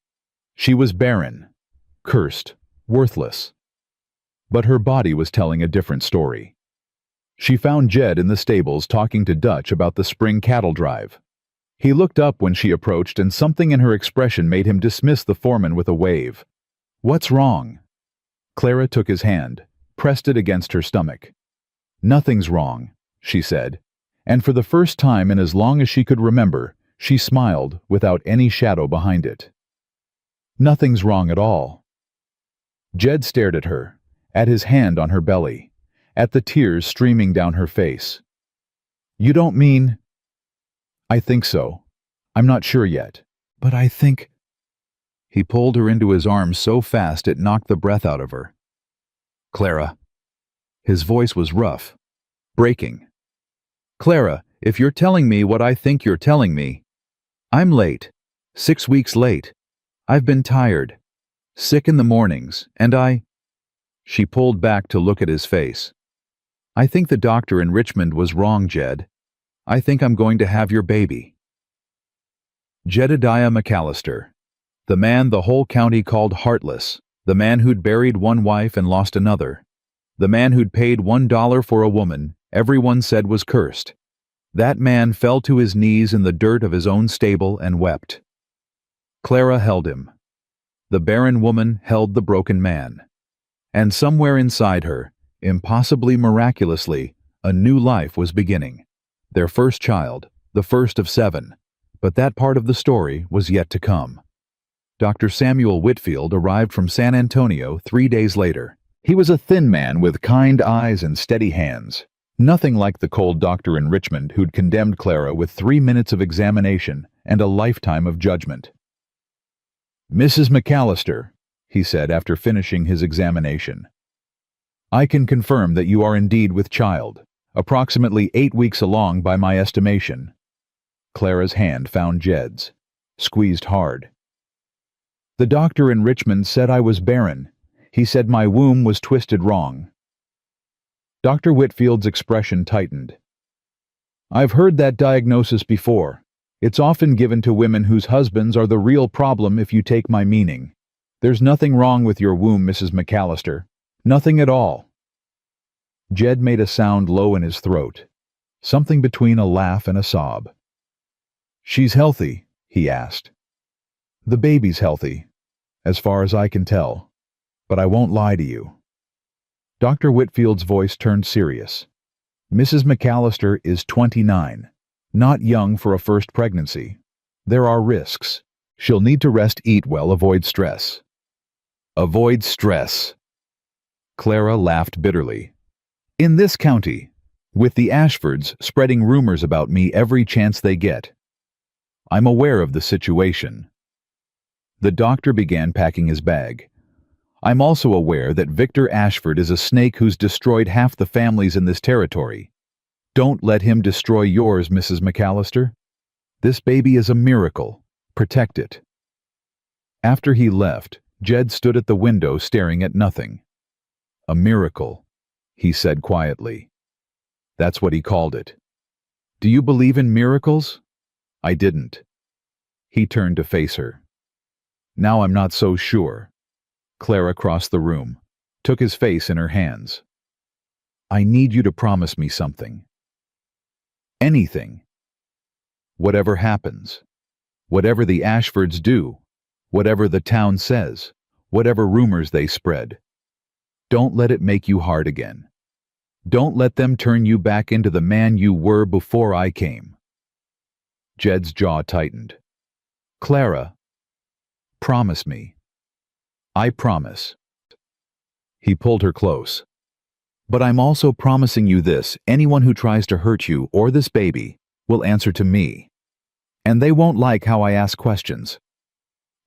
She was barren, cursed, worthless. But her body was telling a different story. She found Jed in the stables talking to Dutch about the spring cattle drive. He looked up when she approached, and something in her expression made him dismiss the foreman with a wave. What's wrong? Clara took his hand, pressed it against her stomach. Nothing's wrong, she said, and for the first time in as long as she could remember, she smiled without any shadow behind it. Nothing's wrong at all. Jed stared at her, at his hand on her belly, at the tears streaming down her face. You don't mean... I think so. I'm not sure yet, but I think... He pulled her into his arms so fast it knocked the breath out of her. Clara. His voice was rough, breaking. Clara, if you're telling me what I think you're telling me, I'm late. 6 weeks late. I've been tired. Sick in the mornings, and She pulled back to look at his face. I think the doctor in Richmond was wrong, Jed. I think I'm going to have your baby. Jedediah McAllister. The man the whole county called heartless. The man who'd buried one wife and lost another. The man who'd paid $1 for a woman everyone said was cursed. That man fell to his knees in the dirt of his own stable and wept. Clara held him. The barren woman held the broken man. And somewhere inside her, impossibly miraculously, a new life was beginning. Their first child, the first of 7. But that part of the story was yet to come. Dr. Samuel Whitfield arrived from San Antonio 3 days later. He was a thin man with kind eyes and steady hands. Nothing like the cold doctor in Richmond who'd condemned Clara with 3 minutes of examination and a lifetime of judgment. "Mrs. McAllister," he said after finishing his examination, "I can confirm that you are indeed with child, approximately 8 weeks along by my estimation." Clara's hand found Jed's, squeezed hard. "The doctor in Richmond said I was barren. He said my womb was twisted wrong." Dr. Whitfield's expression tightened. "I've heard that diagnosis before. It's often given to women whose husbands are the real problem if you take my meaning. There's nothing wrong with your womb, Mrs. McAllister. Nothing at all." Jed made a sound low in his throat, something between a laugh and a sob. "She's healthy?" he asked. "The baby's healthy, as far as I can tell. But I won't lie to you." Dr. Whitfield's voice turned serious. "Mrs. McAllister is 29. Not young for a first pregnancy. There are risks. She'll need to rest, eat well, avoid stress." "Avoid stress." Clara laughed bitterly. "In this county, with the Ashfords spreading rumors about me every chance they get. I'm aware of the situation." The doctor began packing his bag. "I'm also aware that Victor Ashford is a snake who's destroyed half the families in this territory. Don't let him destroy yours, Mrs. McAllister. This baby is a miracle. Protect it." After he left, Jed stood at the window staring at nothing. "A miracle," he said quietly. That's what he called it. "Do you believe in miracles?" I didn't. He turned to face her. "Now I'm not so sure." Clara crossed the room, took his face in her hands. "I need you to promise me something. Anything. Whatever happens. Whatever the Ashfords do. Whatever the town says. Whatever rumors they spread. Don't let it make you hard again. Don't let them turn you back into the man you were before I came." Jed's jaw tightened. "Clara, promise me." "I promise." He pulled her close. "But I'm also promising you this: anyone who tries to hurt you or this baby will answer to me. And they won't like how I ask questions."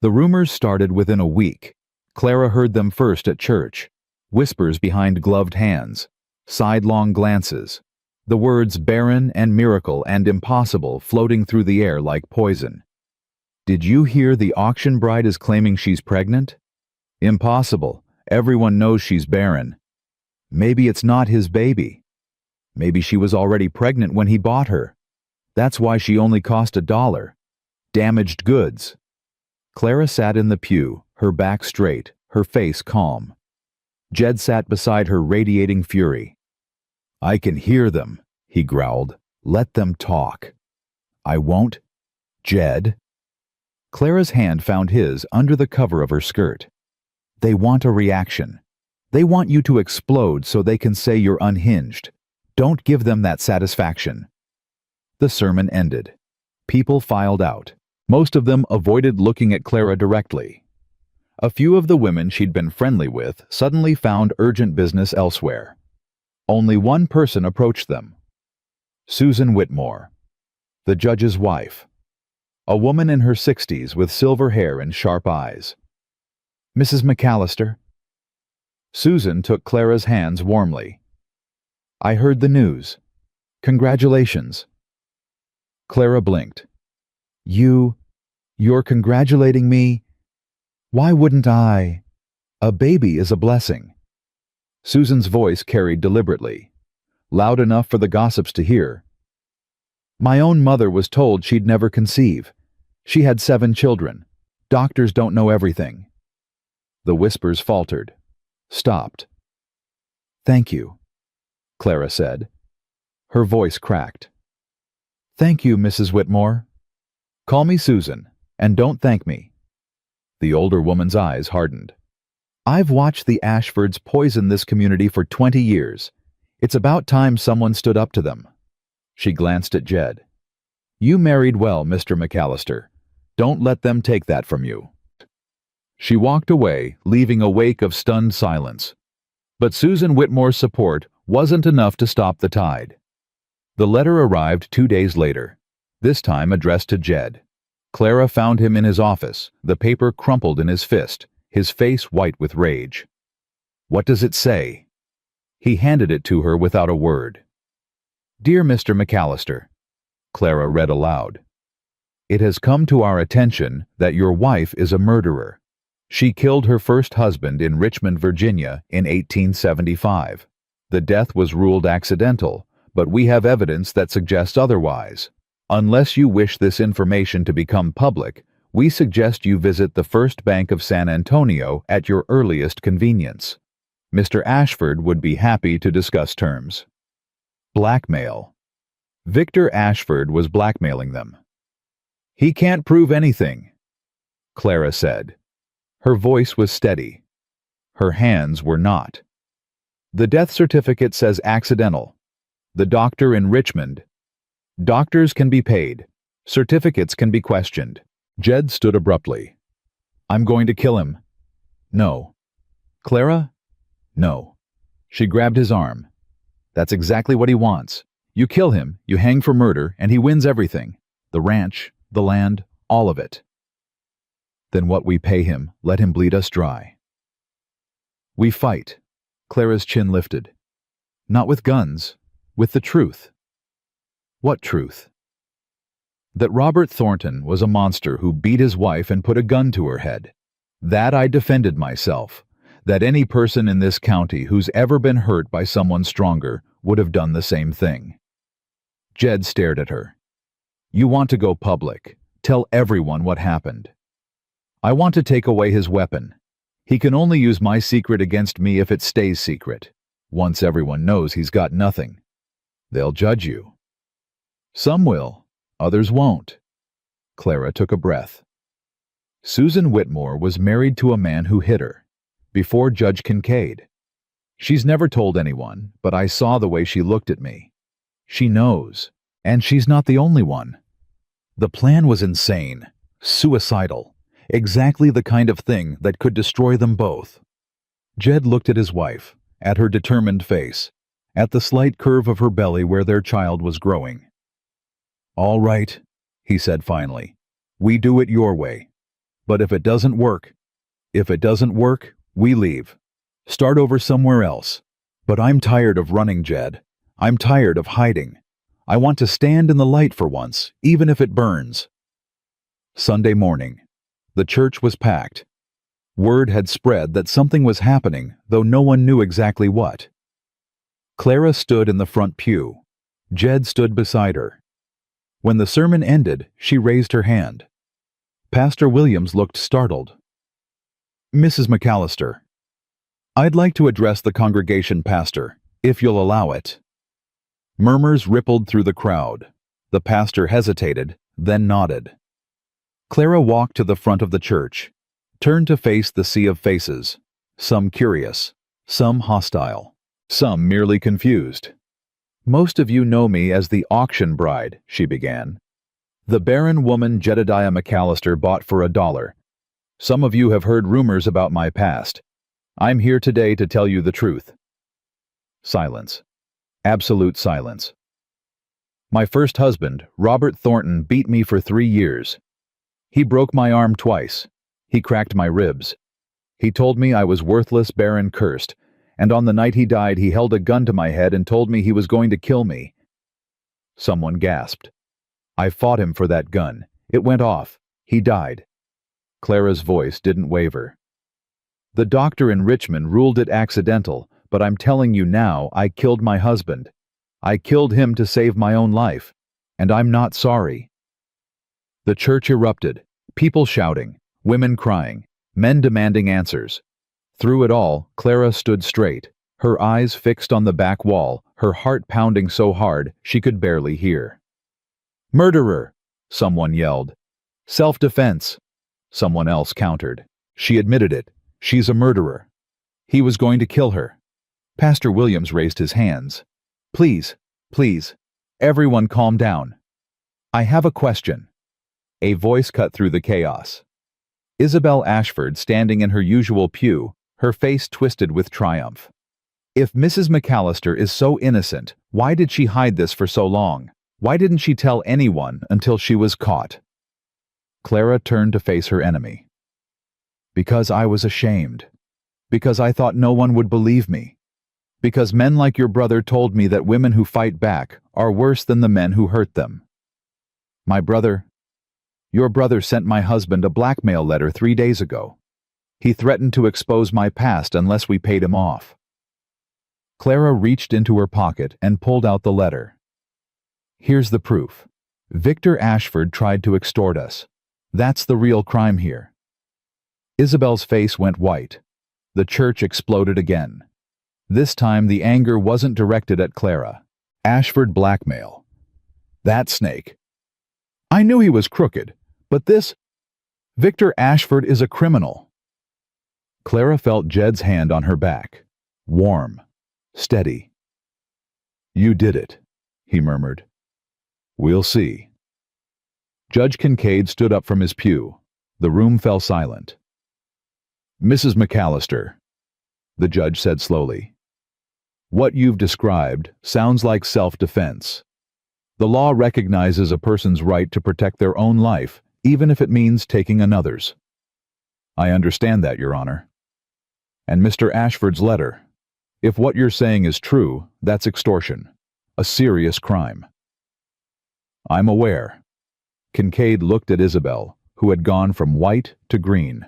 The rumors started within a week. Clara heard them first at church. Whispers behind gloved hands, sidelong glances, the words barren and miracle and impossible floating through the air like poison. "Did you hear the auction bride is claiming she's pregnant? Impossible. Everyone knows she's barren. Maybe it's not his baby. Maybe she was already pregnant when he bought her. That's why she only cost $1. Damaged goods." Clara sat in the pew, her back straight, her face calm. Jed sat beside her, radiating fury. "I can hear them," he growled. "Let them talk." "I won't, Jed." Clara's hand found his under the cover of her skirt. "They want a reaction. They want you to explode so they can say you're unhinged. Don't give them that satisfaction." The sermon ended. People filed out. Most of them avoided looking at Clara directly. A few of the women she'd been friendly with suddenly found urgent business elsewhere. Only one person approached them. Susan Whitmore, the judge's wife. A woman in her 60s with silver hair and sharp eyes. "Mrs. McAllister." Susan took Clara's hands warmly. "I heard the news. Congratulations." Clara blinked. You're congratulating me? Why wouldn't I? A baby is a blessing." Susan's voice carried deliberately, loud enough for the gossips to hear. "My own mother was told she'd never conceive. She had 7 children. Doctors don't know everything." The whispers faltered, stopped. "Thank you," Clara said. Her voice cracked. "Thank you, Mrs. Whitmore. Call me Susan, and don't thank me." The older woman's eyes hardened. "I've watched the Ashfords poison this community for 20 years. It's about time someone stood up to them." She glanced at Jed. "You married well, Mr. McAllister. Don't let them take that from you." She walked away, leaving a wake of stunned silence. But Susan Whitmore's support wasn't enough to stop the tide. The letter arrived 2 days later, this time addressed to Jed. Clara found him in his office, the paper crumpled in his fist, his face white with rage. "What does it say?" He handed it to her without a word. "Dear Mr. McAllister," Clara read aloud. "It has come to our attention that your wife is a murderer. She killed her first husband in Richmond, Virginia in 1875. The death was ruled accidental, but we have evidence that suggests otherwise. Unless you wish this information to become public, we suggest you visit the First Bank of San Antonio at your earliest convenience. Mr. Ashford would be happy to discuss terms." Blackmail. Victor Ashford was blackmailing them. "He can't prove anything," Clara said. Her voice was steady. Her hands were not. "The death certificate says accidental. The doctor in Richmond. Doctors can be paid. Certificates can be questioned." Jed stood abruptly. "I'm going to kill him." "No." "Clara?" "No." She grabbed his arm. "That's exactly what he wants. You kill him, you hang for murder, and he wins everything. The ranch, the land, all of it. Then what we pay him, let him bleed us dry." "We fight." Clara's chin lifted. "Not with guns, with the truth." "What truth?" "That Robert Thornton was a monster who beat his wife and put a gun to her head. That I defended myself. That any person in this county who's ever been hurt by someone stronger would have done the same thing." Jed stared at her. "You want to go public. Tell everyone what happened." "I want to take away his weapon. He can only use my secret against me if it stays secret. Once everyone knows he's got nothing. They'll judge you." "Some will, others won't." Clara took a breath. Susan Whitmore was married to a man who hit her, before Judge Kincaid. She's never told anyone, but I saw the way she looked at me. She knows, and she's not the only one. The plan was insane, suicidal, exactly the kind of thing that could destroy them both. Jed looked at his wife, at her determined face, at the slight curve of her belly where their child was growing. "All right," he said finally. "We do it your way. But if it doesn't work, we leave. Start over somewhere else. But I'm tired of running, Jed. I'm tired of hiding. I want to stand in the light for once, even if it burns." Sunday morning. The church was packed. Word had spread that something was happening, though no one knew exactly what. Clara stood in the front pew. Jed stood beside her. When the sermon ended, she raised her hand. Pastor Williams looked startled. "Mrs. McAllister, I'd like to address the congregation pastor, if you'll allow it." Murmurs rippled through the crowd. The pastor hesitated, then nodded. Clara walked to the front of the church, turned to face the sea of faces, some curious, some hostile, some merely confused. "Most of you know me as the auction bride," she began. "The Barren woman Jedediah McAllister bought for $1. Some of you have heard rumors about my past. I'm here today to tell you the truth." Silence. Absolute silence. "My first husband, Robert Thornton, beat me for 3 years. He broke my arm twice. He cracked my ribs. He told me I was worthless, barren, cursed, and on the night he died he held a gun to my head and told me he was going to kill me." Someone gasped. "I fought him for that gun. It went off. He died." Clara's voice didn't waver. "The doctor in Richmond ruled it accidental, but I'm telling you now, I killed my husband. I killed him to save my own life, and I'm not sorry." The church erupted, people shouting, women crying, men demanding answers. Through it all, Clara stood straight, her eyes fixed on the back wall, her heart pounding so hard she could barely hear. "Murderer!" someone yelled. "Self-defense!" someone else countered. She admitted it. She's a murderer. He was going to kill her. Pastor Williams raised his hands. Please, please, everyone calm down. I have a question. A voice cut through the chaos. Isabel Ashford standing in her usual pew, her face twisted with triumph. If Mrs. McAllister is so innocent, why did she hide this for so long? Why didn't she tell anyone until she was caught? Clara turned to face her enemy. Because I was ashamed. Because I thought no one would believe me. Because men like your brother told me that women who fight back are worse than the men who hurt them. Your brother sent my husband a blackmail letter 3 days ago. He threatened to expose my past unless we paid him off. Clara reached into her pocket and pulled out the letter. Here's the proof. Victor Ashford tried to extort us. That's the real crime here. Isabel's face went white. The church exploded again. This time the anger wasn't directed at Clara. Ashford blackmail. That snake. I knew he was crooked, but this... Victor Ashford is a criminal. Clara felt Jed's hand on her back. Warm. Steady. You did it, he murmured. We'll see. Judge Kincaid stood up from his pew. The room fell silent. Mrs. McAllister, the judge said slowly, what you've described sounds like self-defense. The law recognizes a person's right to protect their own life, even if it means taking another's. I understand that, Your Honor. And Mr. Ashford's letter. If what you're saying is true, that's extortion. A serious crime. I'm aware. Kincaid looked at Isabel, who had gone from white to green.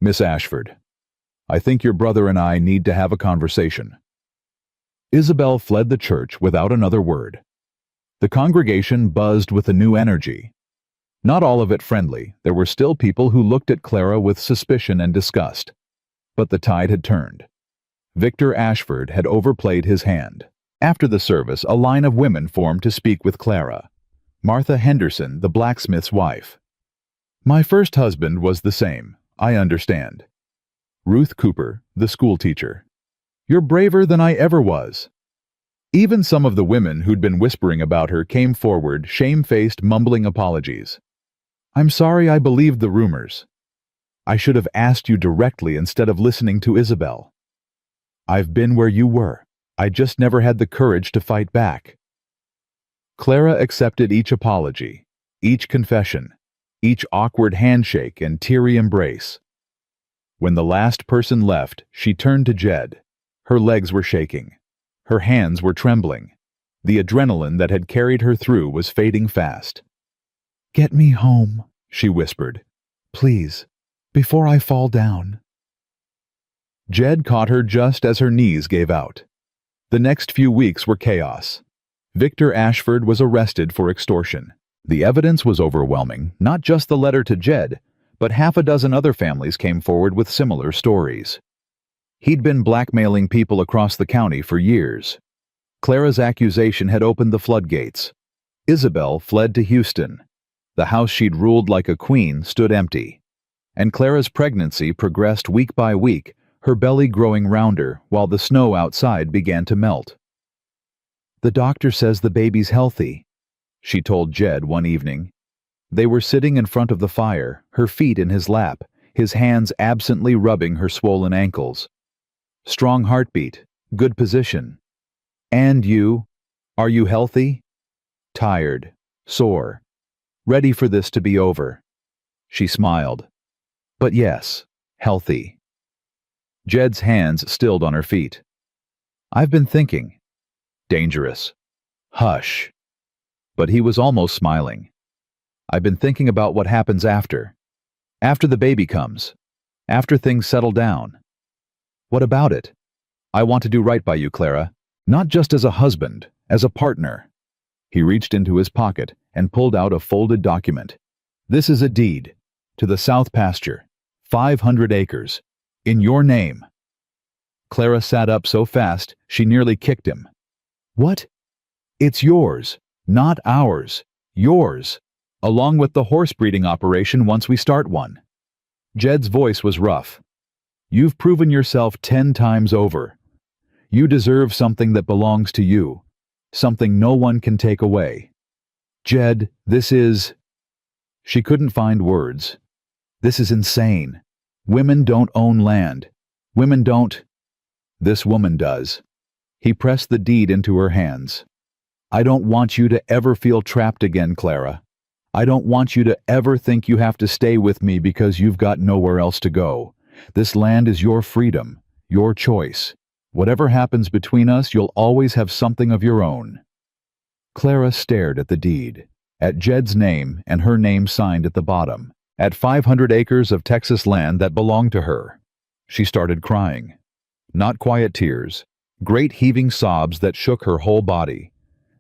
Miss Ashford, I think your brother and I need to have a conversation. Isabel fled the church without another word. The congregation buzzed with a new energy. Not all of it friendly, there were still people who looked at Clara with suspicion and disgust. But the tide had turned. Victor Ashford had overplayed his hand. After the service, a line of women formed to speak with Clara. Martha Henderson, the blacksmith's wife. My first husband was the same, I understand. Ruth Cooper, the schoolteacher. You're braver than I ever was. Even some of the women who'd been whispering about her came forward, shame-faced, mumbling apologies. I'm sorry I believed the rumors. I should have asked you directly instead of listening to Isabel. I've been where you were. I just never had the courage to fight back. Clara accepted each apology, each confession, each awkward handshake and teary embrace. When the last person left, she turned to Jed. Her legs were shaking. Her hands were trembling. The adrenaline that had carried her through was fading fast. Get me home, she whispered. Please, before I fall down. Jed caught her just as her knees gave out. The next few weeks were chaos. Victor Ashford was arrested for extortion. The evidence was overwhelming, not just the letter to Jed, but half a dozen other families came forward with similar stories. He'd been blackmailing people across the county for years. Clara's accusation had opened the floodgates. Isabel fled to Houston. The house she'd ruled like a queen stood empty. And Clara's pregnancy progressed week by week, her belly growing rounder while the snow outside began to melt. The doctor says the baby's healthy, she told Jed one evening. They were sitting in front of the fire, her feet in his lap, his hands absently rubbing her swollen ankles. Strong heartbeat, good position. And you? Are you healthy? Tired, sore, ready for this to be over. She smiled. But yes, healthy. Jed's hands stilled on her feet. I've been thinking. Dangerous. Hush. But he was almost smiling. I've been thinking about what happens after. After the baby comes. After things settle down. What about it? I want to do right by you, Clara. Not just as a husband, as a partner. He reached into his pocket and pulled out a folded document. This is a deed. To the south pasture. 500 acres. In your name. Clara sat up so fast she nearly kicked him. What? It's yours, not ours. Yours. Along with the horse breeding operation once we start one. Jed's voice was rough. You've proven yourself 10 times over. You deserve something that belongs to you, something no one can take away. Jed, this is... She couldn't find words. This is insane. Women don't own land. Women don't... This woman does. He pressed the deed into her hands. I don't want you to ever feel trapped again, Clara. I don't want you to ever think you have to stay with me because you've got nowhere else to go. This land is your freedom, your choice. Whatever happens between us, you'll always have something of your own. Clara stared at the deed, at Jed's name and her name signed at the bottom, at 500 acres of Texas land that belonged to her. She started crying. Not quiet tears, great heaving sobs that shook her whole body.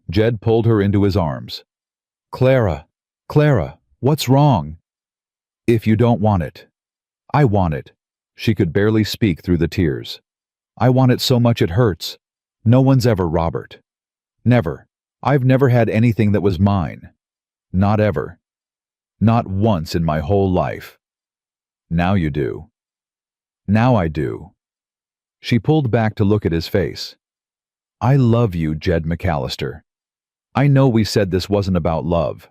Jed pulled her into his arms. Clara, Clara, what's wrong? If you don't want it. I want it. She could barely speak through the tears. I want it so much it hurts. No one's ever, Robert. Never. I've never had anything that was mine. Not ever. Not once in my whole life. Now you do. Now I do. She pulled back to look at his face. I love you, Jed McAllister. I know we said this wasn't about love.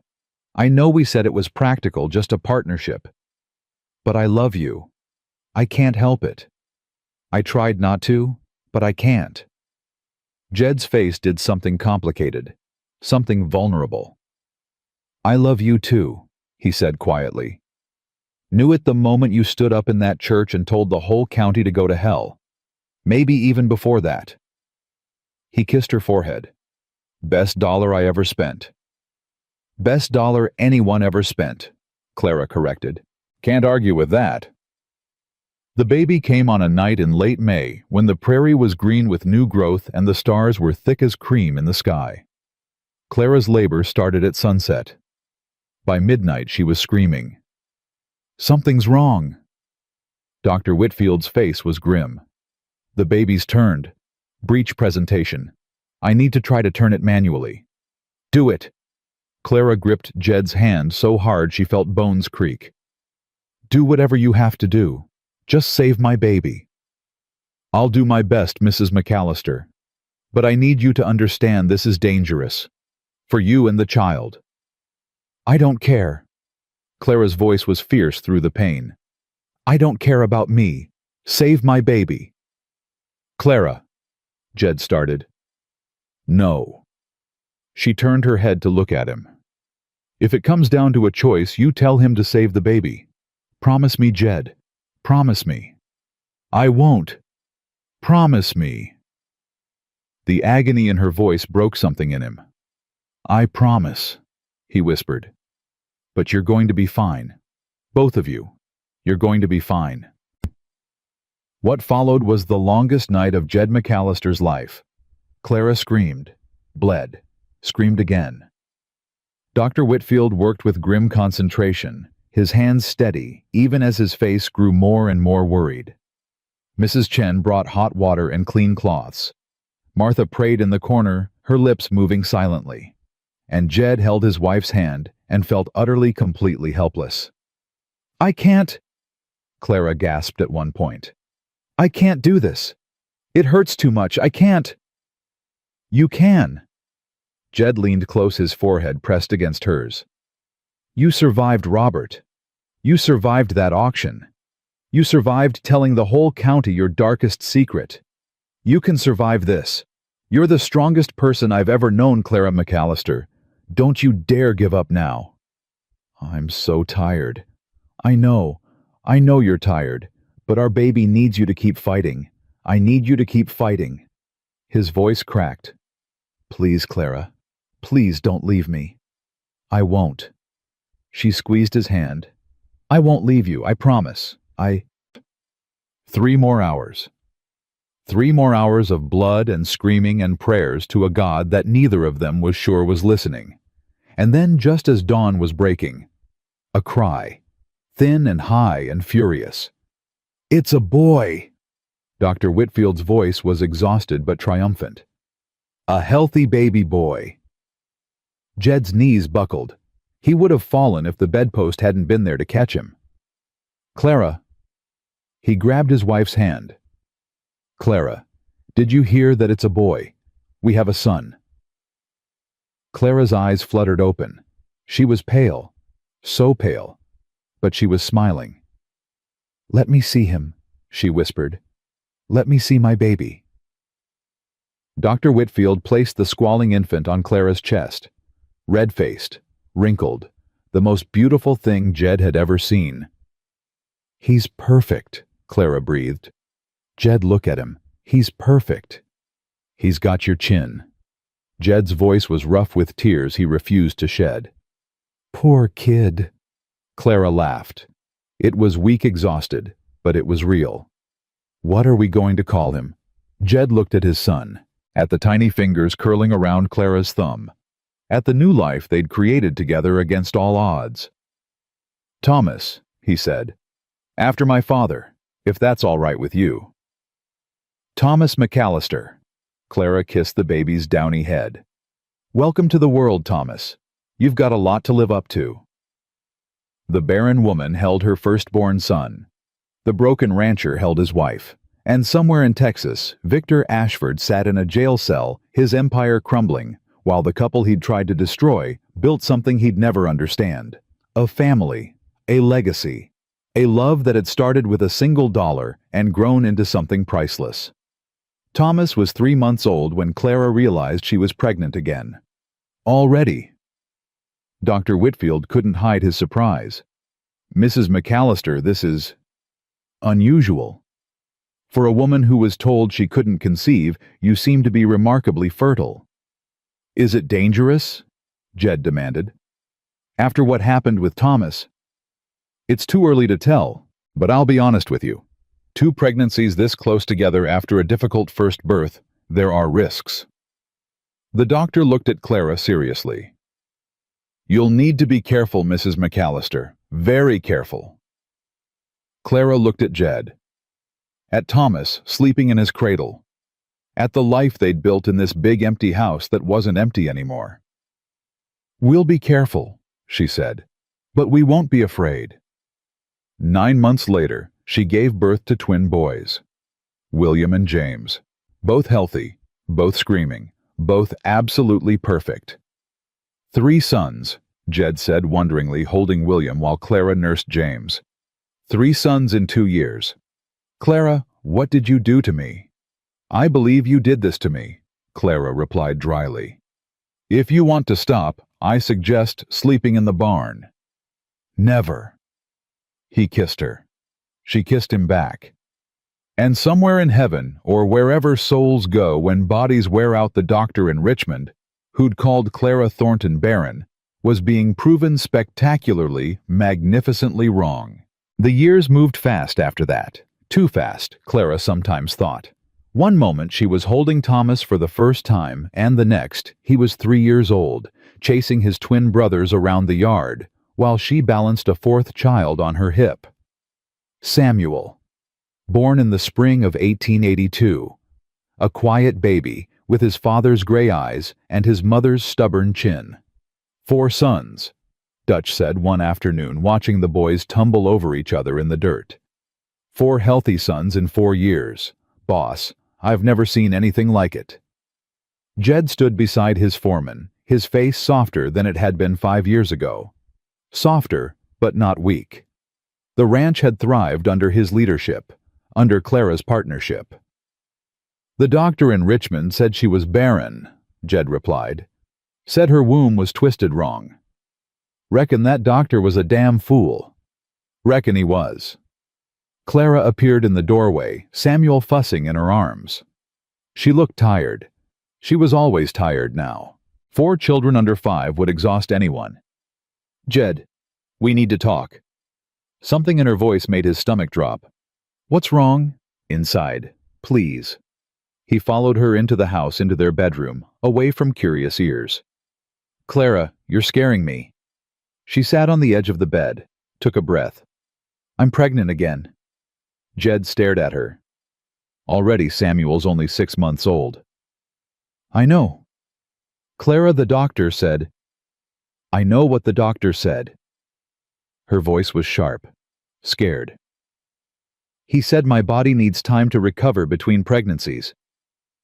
I know we said it was practical, just a partnership. But I love you. I can't help it. I tried not to, but I can't. Jed's face did something complicated, something vulnerable. I love you too, he said quietly. Knew it the moment you stood up in that church and told the whole county to go to hell. Maybe even before that. He kissed her forehead. Best dollar I ever spent. Best dollar anyone ever spent, Clara corrected. Can't argue with that. The baby came on a night in late May when the prairie was green with new growth and the stars were thick as cream in the sky. Clara's labor started at sunset. By midnight she was screaming. Something's wrong. Dr. Whitfield's face was grim. The baby's turned. Breech presentation. I need to try to turn it manually. Do it. Clara gripped Jed's hand so hard she felt bones creak. Do whatever you have to do. Just save my baby. I'll do my best, Mrs. McAllister. But I need you to understand this is dangerous. For you and the child. I don't care. Clara's voice was fierce through the pain. I don't care about me. Save my baby. Clara, Jed started. No. She turned her head to look at him. If it comes down to a choice, you tell him to save the baby. Promise me, Jed. Promise me. I won't. Promise me. The agony in her voice broke something in him. I promise, he whispered. But you're going to be fine. Both of you. You're going to be fine. What followed was the longest night of Jed McAllister's life. Clara screamed, bled, screamed again. Dr. Whitfield worked with grim concentration, his hands steady, even as his face grew more and more worried. Mrs. Chen brought hot water and clean cloths. Martha prayed in the corner, her lips moving silently. And Jed held his wife's hand and felt utterly, completely helpless. I can't, Clara gasped at one point. I can't do this. It hurts too much. I can't. You can. Jed leaned close, his forehead pressed against hers. You survived Robert. You survived that auction. You survived telling the whole county your darkest secret. You can survive this. You're the strongest person I've ever known, Clara McAllister. Don't you dare give up now. I'm so tired. I know you're tired, but our baby needs you to keep fighting. I need you to keep fighting. His voice cracked. Please, Clara. Please don't leave me. I won't. She squeezed his hand. I won't leave you, I promise. 3 more hours. 3 more hours of blood and screaming and prayers to a God that neither of them was sure was listening. And then, just as dawn was breaking, a cry, thin and high and furious. It's a boy! Dr. Whitfield's voice was exhausted but triumphant. A healthy baby boy. Jed's knees buckled. He would have fallen if the bedpost hadn't been there to catch him. Clara. He grabbed his wife's hand. Clara, did you hear that it's a boy? We have a son. Clara's eyes fluttered open. She was pale, so pale, but she was smiling. Let me see him, she whispered. Let me see my baby. Dr. Whitfield placed the squalling infant on Clara's chest, red-faced, wrinkled, the most beautiful thing Jed had ever seen. He's perfect, Clara breathed. Jed, look at him. He's perfect. He's got your chin. Jed's voice was rough with tears he refused to shed. Poor kid. Clara laughed. It was weak, exhausted, but it was real. What are we going to call him? Jed looked at his son, at the tiny fingers curling around Clara's thumb, at the new life they'd created together against all odds. Thomas, he said, after my father, if that's all right with you. Thomas McAllister. Clara kissed the baby's downy head. Welcome to the world, Thomas. You've got a lot to live up to. The barren woman held her firstborn son. The broken rancher held his wife. And somewhere in Texas, Victor Ashford sat in a jail cell, his empire crumbling, while the couple he'd tried to destroy built something he'd never understand. A family, a legacy, a love that had started with $1 and grown into something priceless. Thomas was 3 months old when Clara realized she was pregnant again. Already. Dr. Whitfield couldn't hide his surprise. Mrs. McAllister, this is unusual. For a woman who was told she couldn't conceive, you seem to be remarkably fertile. Is it dangerous? Jed demanded. After what happened with Thomas? It's too early to tell, but I'll be honest with you. 2 pregnancies this close together after a difficult first birth, there are risks. The doctor looked at Clara seriously. You'll need to be careful, Mrs. McAllister. Very careful. Clara looked at Jed. At Thomas, sleeping in his cradle. At the life they'd built in this big empty house that wasn't empty anymore. We'll be careful, she said, but we won't be afraid. 9 months later, she gave birth to twin boys. William and James. Both healthy, both screaming, both absolutely perfect. 3 sons, Jed said wonderingly, holding William while Clara nursed James. 3 sons in 2 years. Clara, what did you do to me? I believe you did this to me, Clara replied dryly. If you want to stop, I suggest sleeping in the barn. Never. He kissed her. She kissed him back. And somewhere in heaven, or wherever souls go when bodies wear out, the doctor in Richmond, who'd called Clara Thornton Barren, was being proven spectacularly, magnificently wrong. The years moved fast after that. Too fast, Clara sometimes thought. One moment she was holding Thomas for the first time, and the next, he was 3 years old, chasing his twin brothers around the yard, while she balanced a 4th child on her hip. Samuel. Born in the spring of 1882. A quiet baby, with his father's gray eyes and his mother's stubborn chin. 4 sons, Dutch said one afternoon, watching the boys tumble over each other in the dirt. 4 healthy sons in 4 years. Boss, I've never seen anything like it. Jed stood beside his foreman, his face softer than it had been 5 years ago. Softer, but not weak. The ranch had thrived under his leadership, under Clara's partnership. The doctor in Richmond said she was barren, Jed replied. Said her womb was twisted wrong. Reckon that doctor was a damn fool. Reckon he was. Clara appeared in the doorway, Samuel fussing in her arms. She looked tired. She was always tired now. 4 children under 5 would exhaust anyone. Jed, we need to talk. Something in her voice made his stomach drop. What's wrong? Inside. Please. He followed her into the house, into their bedroom, away from curious ears. Clara, you're scaring me. She sat on the edge of the bed, took a breath. I'm pregnant again. Jed stared at her. Already Samuel's only 6 months old. I know. Clara, the doctor said. I know what the doctor said. Her voice was sharp, scared. He said my body needs time to recover between pregnancies.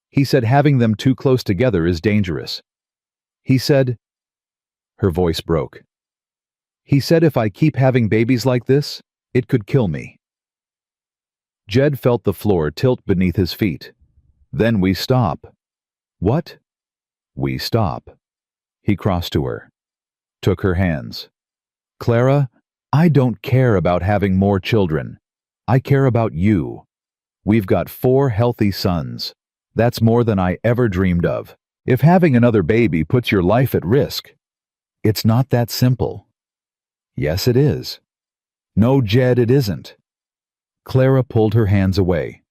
He said having them too close together is dangerous. He said—" Her voice broke. "He said if I keep having babies like this, it could kill me." Jed felt the floor tilt beneath his feet. "Then we stop." "What?" "We stop." He crossed to her, took her hands. "Clara, I don't care about having more children. I care about you. We've got 4 healthy sons. That's more than I ever dreamed of. If having another baby puts your life at risk, it's not that simple." "Yes, it is." "No, Jed, it isn't." Clara pulled her hands away.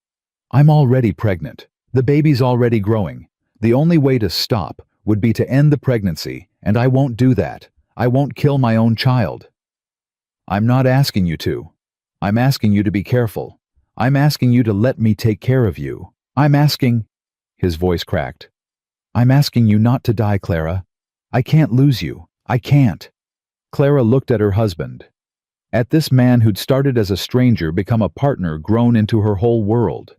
"I'm already pregnant. The baby's already growing. The only way to stop would be to end the pregnancy, and I won't do that. I won't kill my own child." "I'm not asking you to. I'm asking you to be careful. I'm asking you to let me take care of you. I'm asking—" His voice cracked. "I'm asking you not to die, Clara. I can't lose you. I can't." Clara looked at her husband. At this man who'd started as a stranger become a partner grown into her whole world.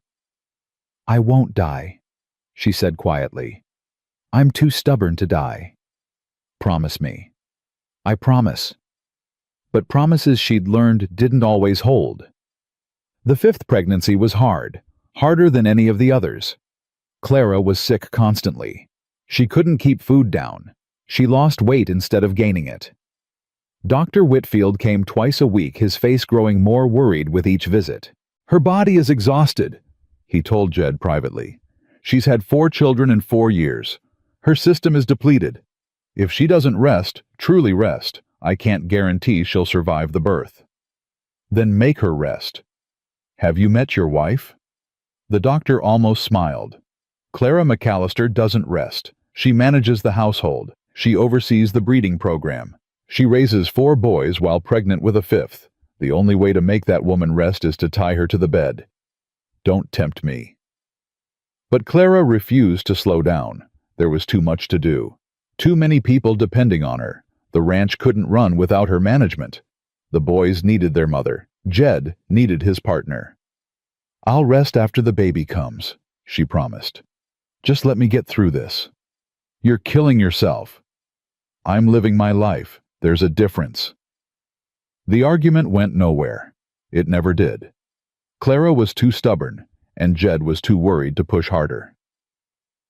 "I won't die," she said quietly. "I'm too stubborn to die. Promise me." "I promise." But promises she'd learned didn't always hold. The 5th pregnancy was hard, harder than any of the others. Clara was sick constantly. She couldn't keep food down. She lost weight instead of gaining it. Dr. Whitfield came twice a week, his face growing more worried with each visit. "Her body is exhausted," he told Jed privately. "She's had 4 children in 4 years. Her system is depleted. If she doesn't rest, truly rest, I can't guarantee she'll survive the birth." "Then make her rest. Have you met your wife?" The doctor almost smiled. "Clara McAllister doesn't rest. She manages the household. She oversees the breeding program. She raises 4 boys while pregnant with a 5th. The only way to make that woman rest is to tie her to the bed. Don't tempt me." But Clara refused to slow down. There was too much to do. Too many people depending on her. The ranch couldn't run without her management. The boys needed their mother. Jed needed his partner. "I'll rest after the baby comes," she promised. "Just let me get through this." "You're killing yourself." "I'm living my life. There's a difference." The argument went nowhere. It never did. Clara was too stubborn, and Jed was too worried to push harder.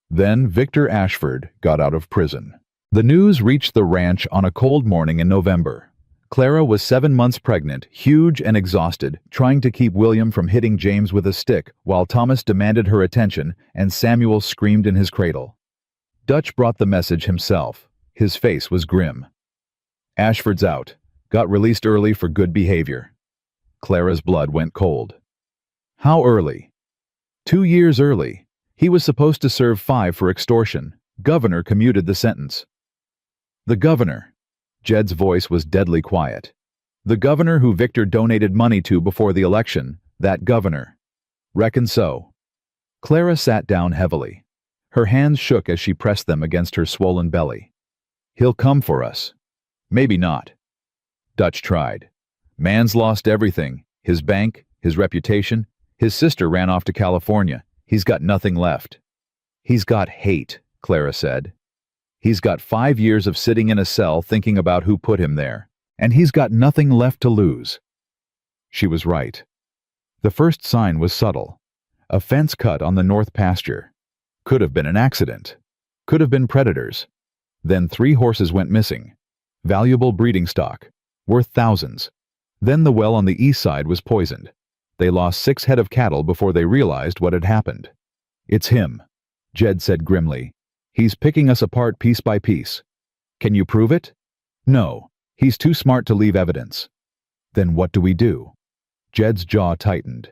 Then Victor Ashford got out of prison. The news reached the ranch on a cold morning in November. Clara was 7 months pregnant, huge and exhausted, trying to keep William from hitting James with a stick while Thomas demanded her attention and Samuel screamed in his cradle. Dutch brought the message himself. His face was grim. "Ashford's out. Got released early for good behavior." Clara's blood went cold. "How early?" 2 years early. He was supposed to serve 5 for extortion. Governor commuted the sentence." "The governor?" Jed's voice was deadly quiet. "The governor who Victor donated money to before the election, that governor." "Reckon so." Clara sat down heavily. Her hands shook as she pressed them against her swollen belly. "He'll come for us." "Maybe not." Dutch tried. "Man's lost everything. His bank, his reputation. His sister ran off to California. He's got nothing left." "He's got hate," Clara said. "He's got 5 years of sitting in a cell thinking about who put him there. And he's got nothing left to lose." She was right. The first sign was subtle. A fence cut on the north pasture. Could have been an accident. Could have been predators. Then 3 horses went missing. Valuable breeding stock. Worth thousands. Then the well on the east side was poisoned. They lost 6 head of cattle before they realized what had happened. "It's him," Jed said grimly. "He's picking us apart piece by piece." "Can you prove it?" "No. He's too smart to leave evidence." "Then what do we do?" Jed's jaw tightened.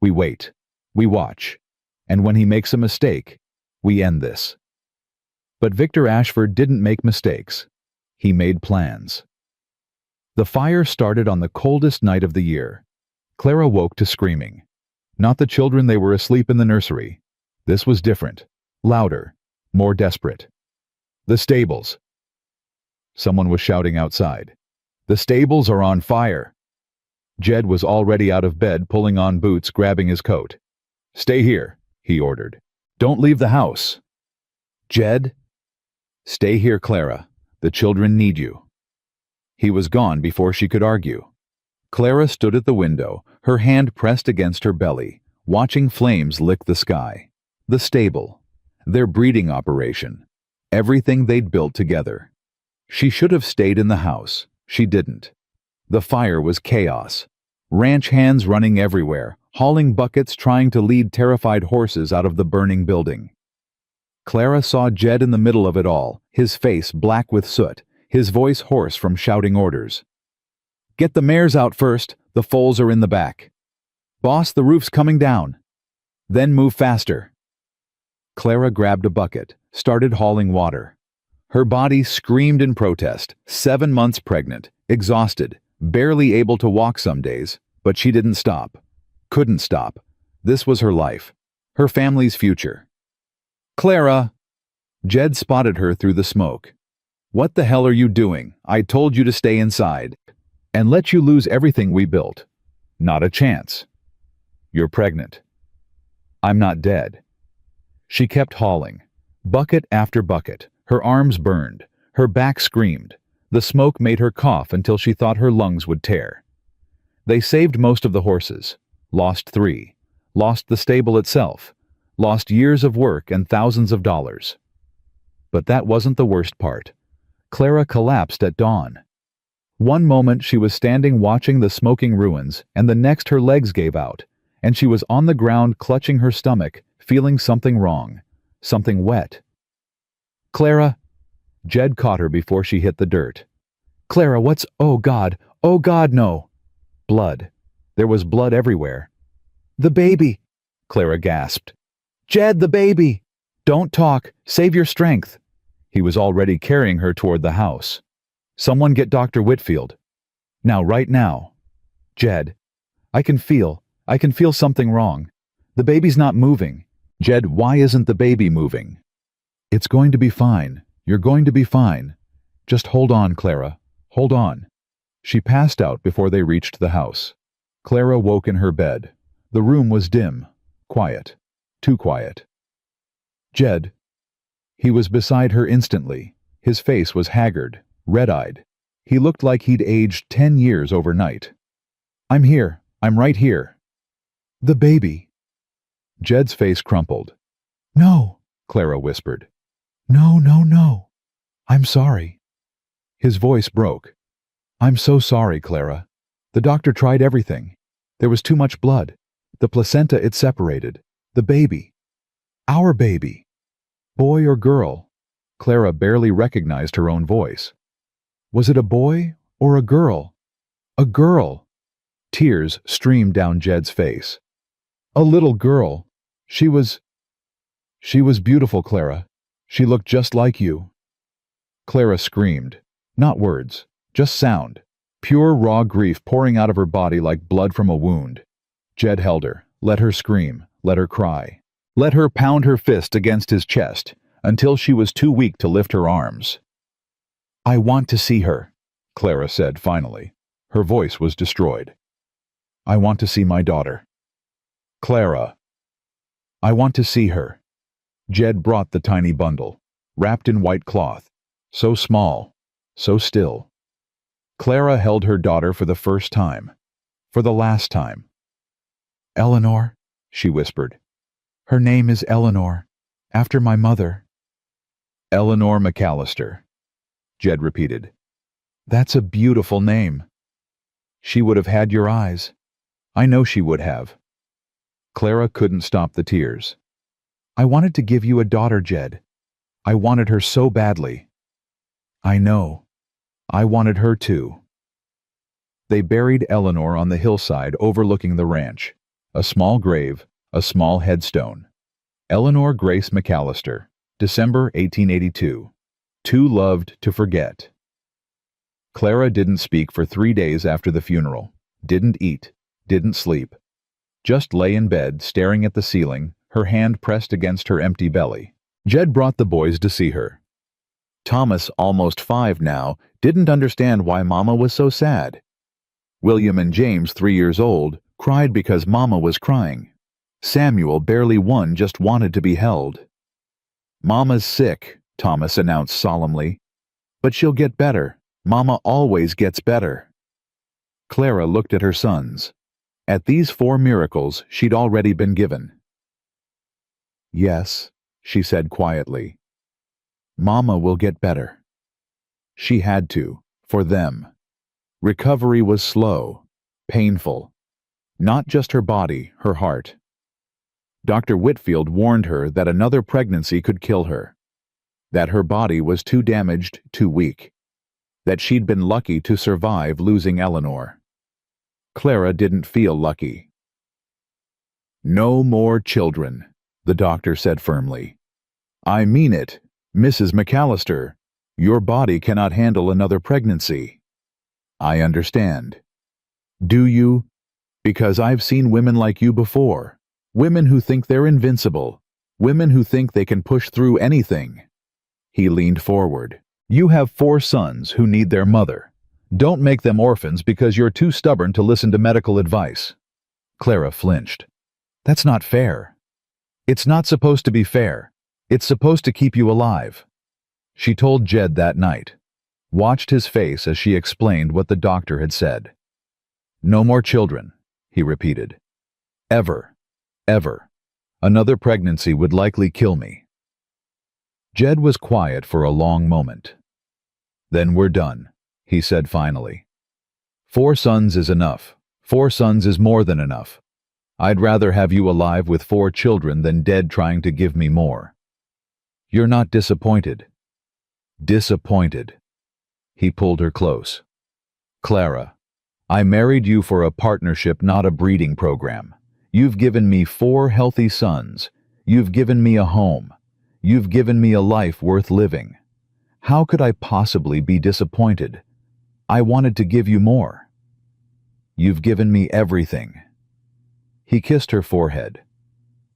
"We wait. We watch. And when he makes a mistake, we end this." But Victor Ashford didn't make mistakes. He made plans. The fire started on the coldest night of the year. Clara woke to screaming. Not the children, they were asleep in the nursery. This was different. Louder. More desperate. "The stables!" Someone was shouting outside. "The stables are on fire!" Jed was already out of bed, pulling on boots, grabbing his coat. "Stay here," he ordered. "Don't leave the house." "Jed?" "Stay here, Clara. The children need you." He was gone before she could argue. Clara stood at the window, her hand pressed against her belly, watching flames lick the sky. The stable. Their breeding operation. Everything they'd built together. She should have stayed in the house. She didn't. The fire was chaos. Ranch hands running everywhere, hauling buckets, trying to lead terrified horses out of the burning building. Clara saw Jed in the middle of it all, his face black with soot, his voice hoarse from shouting orders. "Get the mares out first, the foals are in the back. Boss, the roof's coming down. Then move faster." Clara grabbed a bucket, started hauling water. Her body screamed in protest, 7 months pregnant, exhausted, barely able to walk some days, but she didn't stop. Couldn't stop. This was her life, her family's future. "Clara!" Jed spotted her through the smoke. "What the hell are you doing? I told you to stay inside. And let you lose everything we built. Not a chance. You're pregnant. I'm not dead." She kept hauling, bucket after bucket. Her arms burned, her back screamed. The smoke made her cough until she thought her lungs would tear. They saved most of the horses, lost 3, lost the stable itself, lost years of work and thousands of dollars. But that wasn't the worst part. Clara collapsed at dawn. One moment she was standing watching the smoking ruins, and the next her legs gave out, and she was on the ground clutching her stomach, feeling something wrong, something wet. "Clara!" Jed caught her before she hit the dirt. "Clara, what's— oh God, no!" Blood. There was blood everywhere. "The baby!" Clara gasped. "Jed, the baby! Don't talk, save your strength." He was already carrying her toward the house. "Someone get Dr. Whitfield. Now, right now." "Jed, I can feel something wrong. The baby's not moving." "Jed, why isn't the baby moving?" "It's going to be fine. You're going to be fine. Just hold on, Clara. Hold on." She passed out before they reached the house. Clara woke in her bed. The room was dim, quiet, too quiet. "Jed." He was beside her instantly. His face was haggard, red-eyed. He looked like he'd aged 10 years overnight. "I'm here. I'm right here." "The baby." Jed's face crumpled. "No," Clara whispered. "No, no, no. I'm sorry." His voice broke. "I'm so sorry, Clara. The doctor tried everything. There was too much blood. The placenta, it separated. The baby. Our baby. Boy or girl?" Clara barely recognized her own voice. "Was it a boy or a girl?" "A girl." Tears streamed down Jed's face. "A little girl. She was beautiful, Clara. She looked just like you." Clara screamed. Not words, just sound. Pure raw grief pouring out of her body like blood from a wound. Jed held her, let her scream, let her cry. Let her pound her fist against his chest until she was too weak to lift her arms. "I want to see her," Clara said finally. Her voice was destroyed. "I want to see my daughter." "Clara." "I want to see her." Jed brought the tiny bundle, wrapped in white cloth. So small, so still. Clara held her daughter for the first time. For the last time. "Eleanor," she whispered. "Her name is Eleanor, after my mother." "Eleanor McAllister," Jed repeated. "That's a beautiful name." "She would have had your eyes. I know she would have." Clara couldn't stop the tears. "I wanted to give you a daughter, Jed. I wanted her so badly." "I know. I wanted her too." They buried Eleanor on the hillside overlooking the ranch. A small grave, a small headstone. Eleanor Grace McAllister, December 1882. Too loved to forget. Clara didn't speak for 3 days after the funeral. Didn't eat. Didn't sleep. Just lay in bed, staring at the ceiling, her hand pressed against her empty belly. Jed brought the boys to see her. Thomas, almost 5 now, didn't understand why Mama was so sad. William and James, 3 years old, cried because Mama was crying. Samuel, barely 1, just wanted to be held. "Mama's sick," Thomas announced solemnly. "But she'll get better. Mama always gets better." Clara looked at her sons. At these 4 miracles she'd already been given. "Yes," she said quietly. "Mama will get better." She had to, for them. Recovery was slow, painful. Not just her body, her heart. Dr. Whitfield warned her that another pregnancy could kill her. That her body was too damaged, too weak. That she'd been lucky to survive losing Eleanor. Clara didn't feel lucky. "No more children," the doctor said firmly. "I mean it, Mrs. McAllister. Your body cannot handle another pregnancy." "I understand." "Do you? Because I've seen women like you before. Women who think they're invincible. Women who think they can push through anything." He leaned forward. "You have 4 sons who need their mother. Don't make them orphans because you're too stubborn to listen to medical advice." Clara flinched. "That's not fair." "It's not supposed to be fair. It's supposed to keep you alive." She told Jed that night. Watched his face as she explained what the doctor had said. "No more children," he repeated. "Ever. Ever. Another pregnancy would likely kill me." Jed was quiet for a long moment. "Then we're done," he said finally. 4 sons is enough. 4 sons is more than enough. I'd rather have you alive with 4 children than dead trying to give me more. You're not disappointed." "Disappointed." He pulled her close. "Clara, I married you for a partnership, not a breeding program. You've given me 4 healthy sons. You've given me a home. You've given me a life worth living. How could I possibly be disappointed? I wanted to give you more. You've given me everything." He kissed her forehead.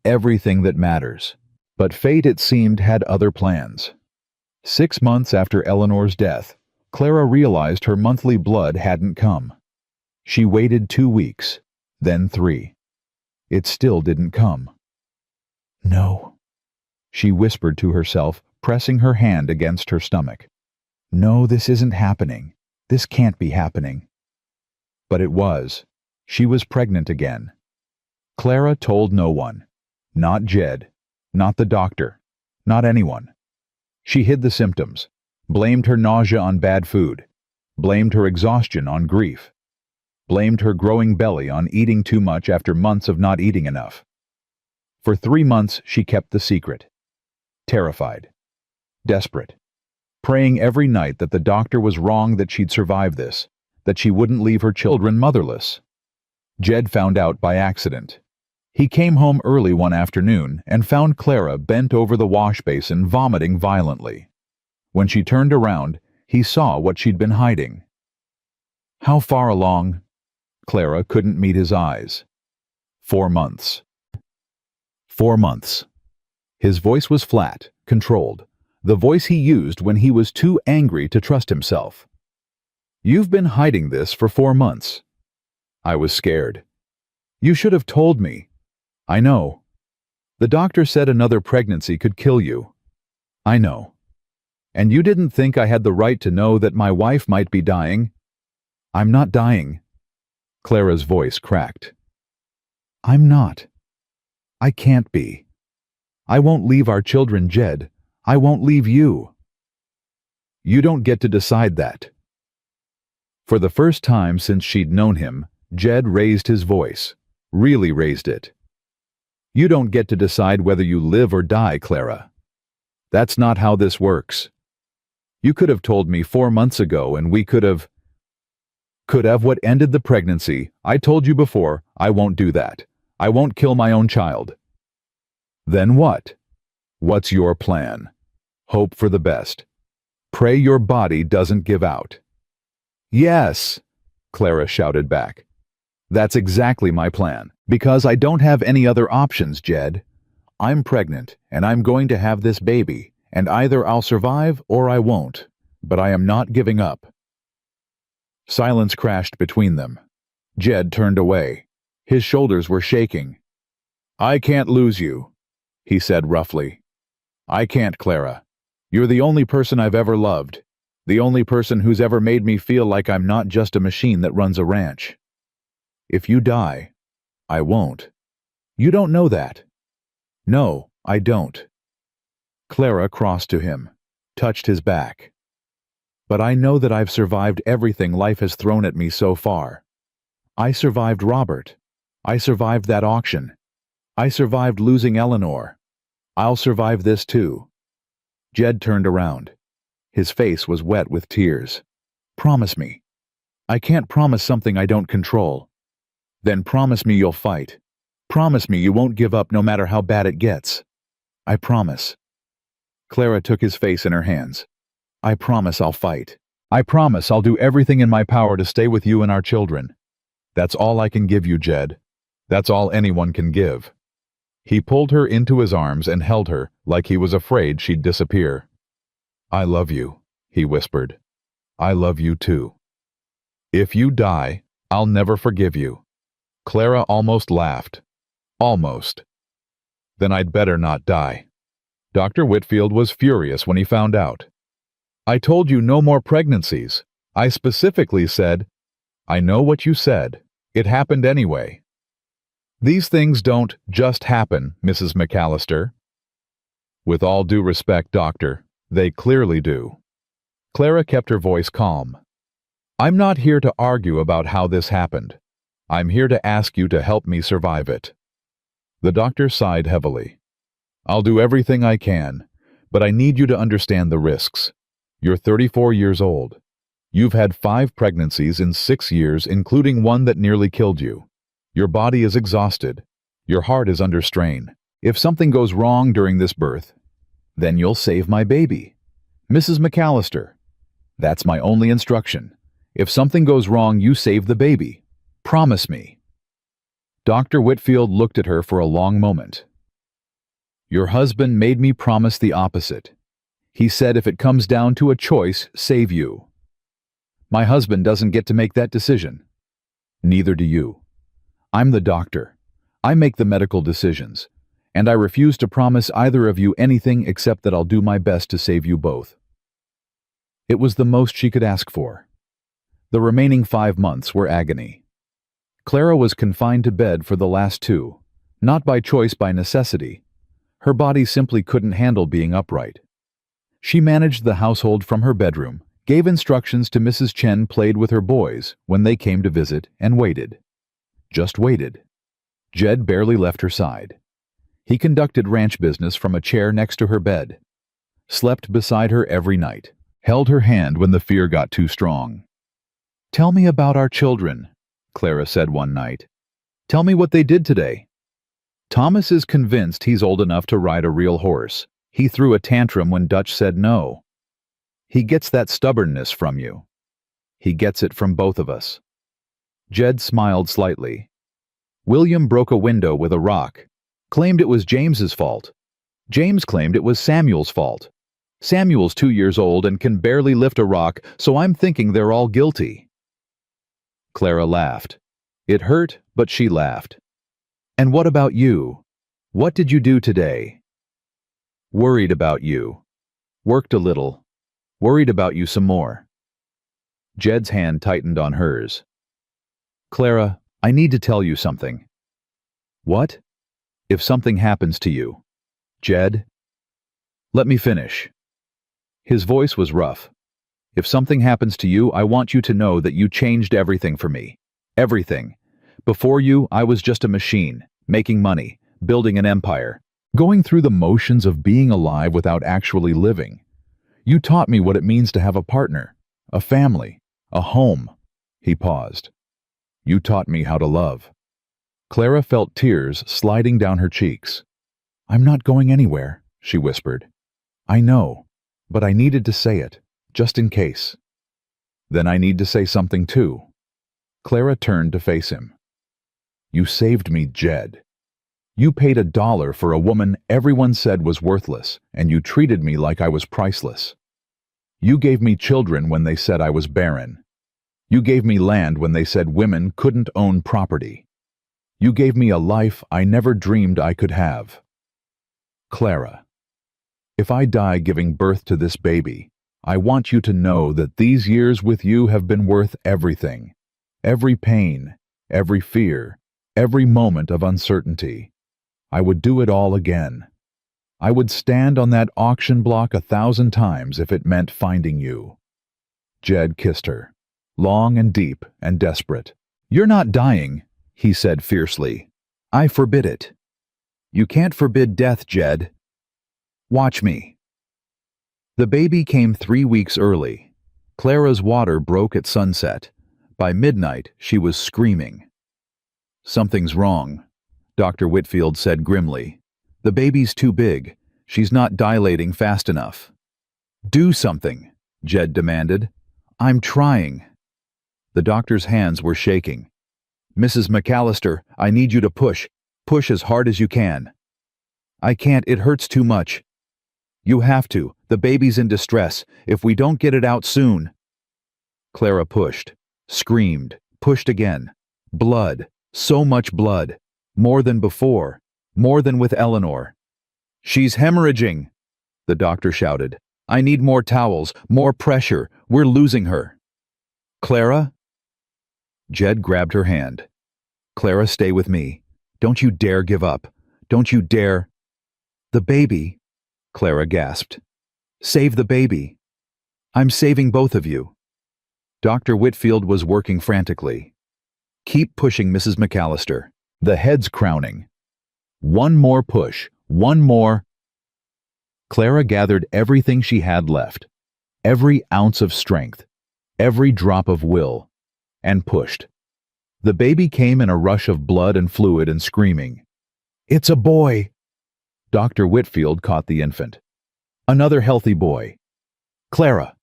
"Everything that matters." But fate, it seemed, had other plans. 6 months after Eleanor's death, Clara realized her monthly blood hadn't come. She waited 2 weeks, then 3. It still didn't come. "No," she whispered to herself, pressing her hand against her stomach. "No, this isn't happening. This can't be happening." But it was. She was pregnant again. Clara told no one. Not Jed. Not the doctor. Not anyone. She hid the symptoms. Blamed her nausea on bad food. Blamed her exhaustion on grief. Blamed her growing belly on eating too much after months of not eating enough. For 3 months she kept the secret. Terrified. Desperate. Praying every night that the doctor was wrong, that she'd survive this, that she wouldn't leave her children motherless. Jed found out by accident. He came home early one afternoon and found Clara bent over the wash basin, vomiting violently. When she turned around, he saw what she'd been hiding. "How far along?" Clara couldn't meet his eyes. 4 months. 4 months. His voice was flat, controlled, the voice he used when he was too angry to trust himself. "You've been hiding this for 4 months. I was scared. You should have told me. I know. The doctor said another pregnancy could kill you. I know. And you didn't think I had the right to know that my wife might be dying. I'm not dying." Clara's voice cracked. "I'm not. I can't be. I won't leave our children, Jed. I won't leave you." "You don't get to decide that." For the first time since she'd known him, Jed raised his voice, really raised it. "You don't get to decide whether you live or die, Clara. That's not how this works. You could have told me 4 months ago and we could have what ended the pregnancy. I told you before, I won't do that. I won't kill my own child." "Then what? What's your plan? Hope for the best. Pray your body doesn't give out." "Yes," Clara shouted back. "That's exactly my plan, because I don't have any other options, Jed. I'm pregnant, and I'm going to have this baby, and either I'll survive or I won't, but I am not giving up." Silence crashed between them. Jed turned away. His shoulders were shaking. "I can't lose you," he said roughly. "I can't, Clara. You're the only person I've ever loved. The only person who's ever made me feel like I'm not just a machine that runs a ranch. If you die, I won't. You don't know that." "No, I don't." Clara crossed to him, touched his back. "But I know that I've survived everything life has thrown at me so far. I survived Robert. I survived that auction. I survived losing Eleanor. I'll survive this too." Jed turned around. His face was wet with tears. "Promise me." "I can't promise something I don't control." "Then promise me you'll fight. Promise me you won't give up no matter how bad it gets." "I promise." Clara took his face in her hands. "I promise I'll fight. I promise I'll do everything in my power to stay with you and our children. That's all I can give you, Jed. That's all anyone can give." He pulled her into his arms and held her like he was afraid she'd disappear. "I love you," he whispered. "I love you too. If you die, I'll never forgive you." Clara almost laughed. Almost. "Then I'd better not die." Dr. Whitfield was furious when he found out. "I told you no more pregnancies. I specifically said—" "I know what you said. It happened anyway." "These things don't just happen, Mrs. McAllister." "With all due respect, Doctor, they clearly do." Clara kept her voice calm. "I'm not here to argue about how this happened. I'm here to ask you to help me survive it." The doctor sighed heavily. "I'll do everything I can, but I need you to understand the risks. You're 34 years old. You've had 5 pregnancies in 6 years, including one that nearly killed you. Your body is exhausted. Your heart is under strain. If something goes wrong during this birth, then you'll save my baby. Mrs. McAllister, that's my only instruction. If something goes wrong, you save the baby. Promise me." Dr. Whitfield looked at her for a long moment. "Your husband made me promise the opposite. He said if it comes down to a choice, save you. My husband doesn't get to make that decision. Neither do you. I'm the doctor. I make the medical decisions, and I refuse to promise either of you anything except that I'll do my best to save you both." It was the most she could ask for. The remaining 5 months were agony. Clara was confined to bed for the last 2, not by choice, by necessity. Her body simply couldn't handle being upright. She managed the household from her bedroom, gave instructions to Mrs. Chen, played with her boys when they came to visit, and waited. Just waited. Jed barely left her side. He conducted ranch business from a chair next to her bed, slept beside her every night, held her hand when the fear got too strong. "Tell me about our children," Clara said one night. "Tell me what they did today." "Thomas is convinced he's old enough to ride a real horse. He threw a tantrum when Dutch said no. He gets that stubbornness from you. He gets it from both of us." Jed smiled slightly. "William broke a window with a rock. Claimed it was James's fault. James claimed it was Samuel's fault. Samuel's 2 years old and can barely lift a rock, so I'm thinking they're all guilty." Clara laughed. It hurt, but she laughed. "And what about you? What did you do today?" "Worried about you. Worked a little. Worried about you some more." Jed's hand tightened on hers. "Clara, I need to tell you something." "What?" "If something happens to you." "Jed?" "Let me finish." His voice was rough. "If something happens to you, I want you to know that you changed everything for me. Everything. Before you, I was just a machine, making money, building an empire, going through the motions of being alive without actually living. You taught me what it means to have a partner, a family, a home." He paused. "You taught me how to love." Clara felt tears sliding down her cheeks. "I'm not going anywhere," she whispered. "I know, but I needed to say it, just in case." "Then I need to say something too." Clara turned to face him. "You saved me, Jed. You paid $1 for a woman everyone said was worthless, and you treated me like I was priceless. You gave me children when they said I was barren. You gave me land when they said women couldn't own property. You gave me a life I never dreamed I could have. Clara, if I die giving birth to this baby, I want you to know that these years with you have been worth everything. Every pain, every fear, every moment of uncertainty. I would do it all again. I would stand on that auction block 1,000 times if it meant finding you. Jed kissed her, long and deep and desperate. You're not dying, he said fiercely. I forbid it. You can't forbid death, Jed. Watch me. The baby came 3 weeks early. Clara's water broke at sunset. By midnight, she was screaming. Something's wrong, Dr. Whitfield said grimly. The baby's too big. She's not dilating fast enough. Do something, Jed demanded. I'm trying. The doctor's hands were shaking. Mrs. McAllister, I need you to push. Push as hard as you can. I can't, it hurts too much. You have to. The baby's in distress. If we don't get it out soon. Clara pushed, screamed, pushed again. Blood. So much blood. More than before. More than with Eleanor. She's hemorrhaging, the doctor shouted. I need more towels, more pressure. We're losing her. Clara? Jed grabbed her hand. Clara, stay with me. Don't you dare give up. Don't you dare. The baby, Clara gasped. Save the baby. I'm saving both of you. Dr. Whitfield was working frantically. Keep pushing, Mrs. McAllister. The head's crowning. One more push. One more. Clara gathered everything she had left, every ounce of strength, every drop of will, and pushed. The baby came in a rush of blood and fluid and screaming. It's a boy! Dr. Whitfield caught the infant. Another healthy boy. Clara!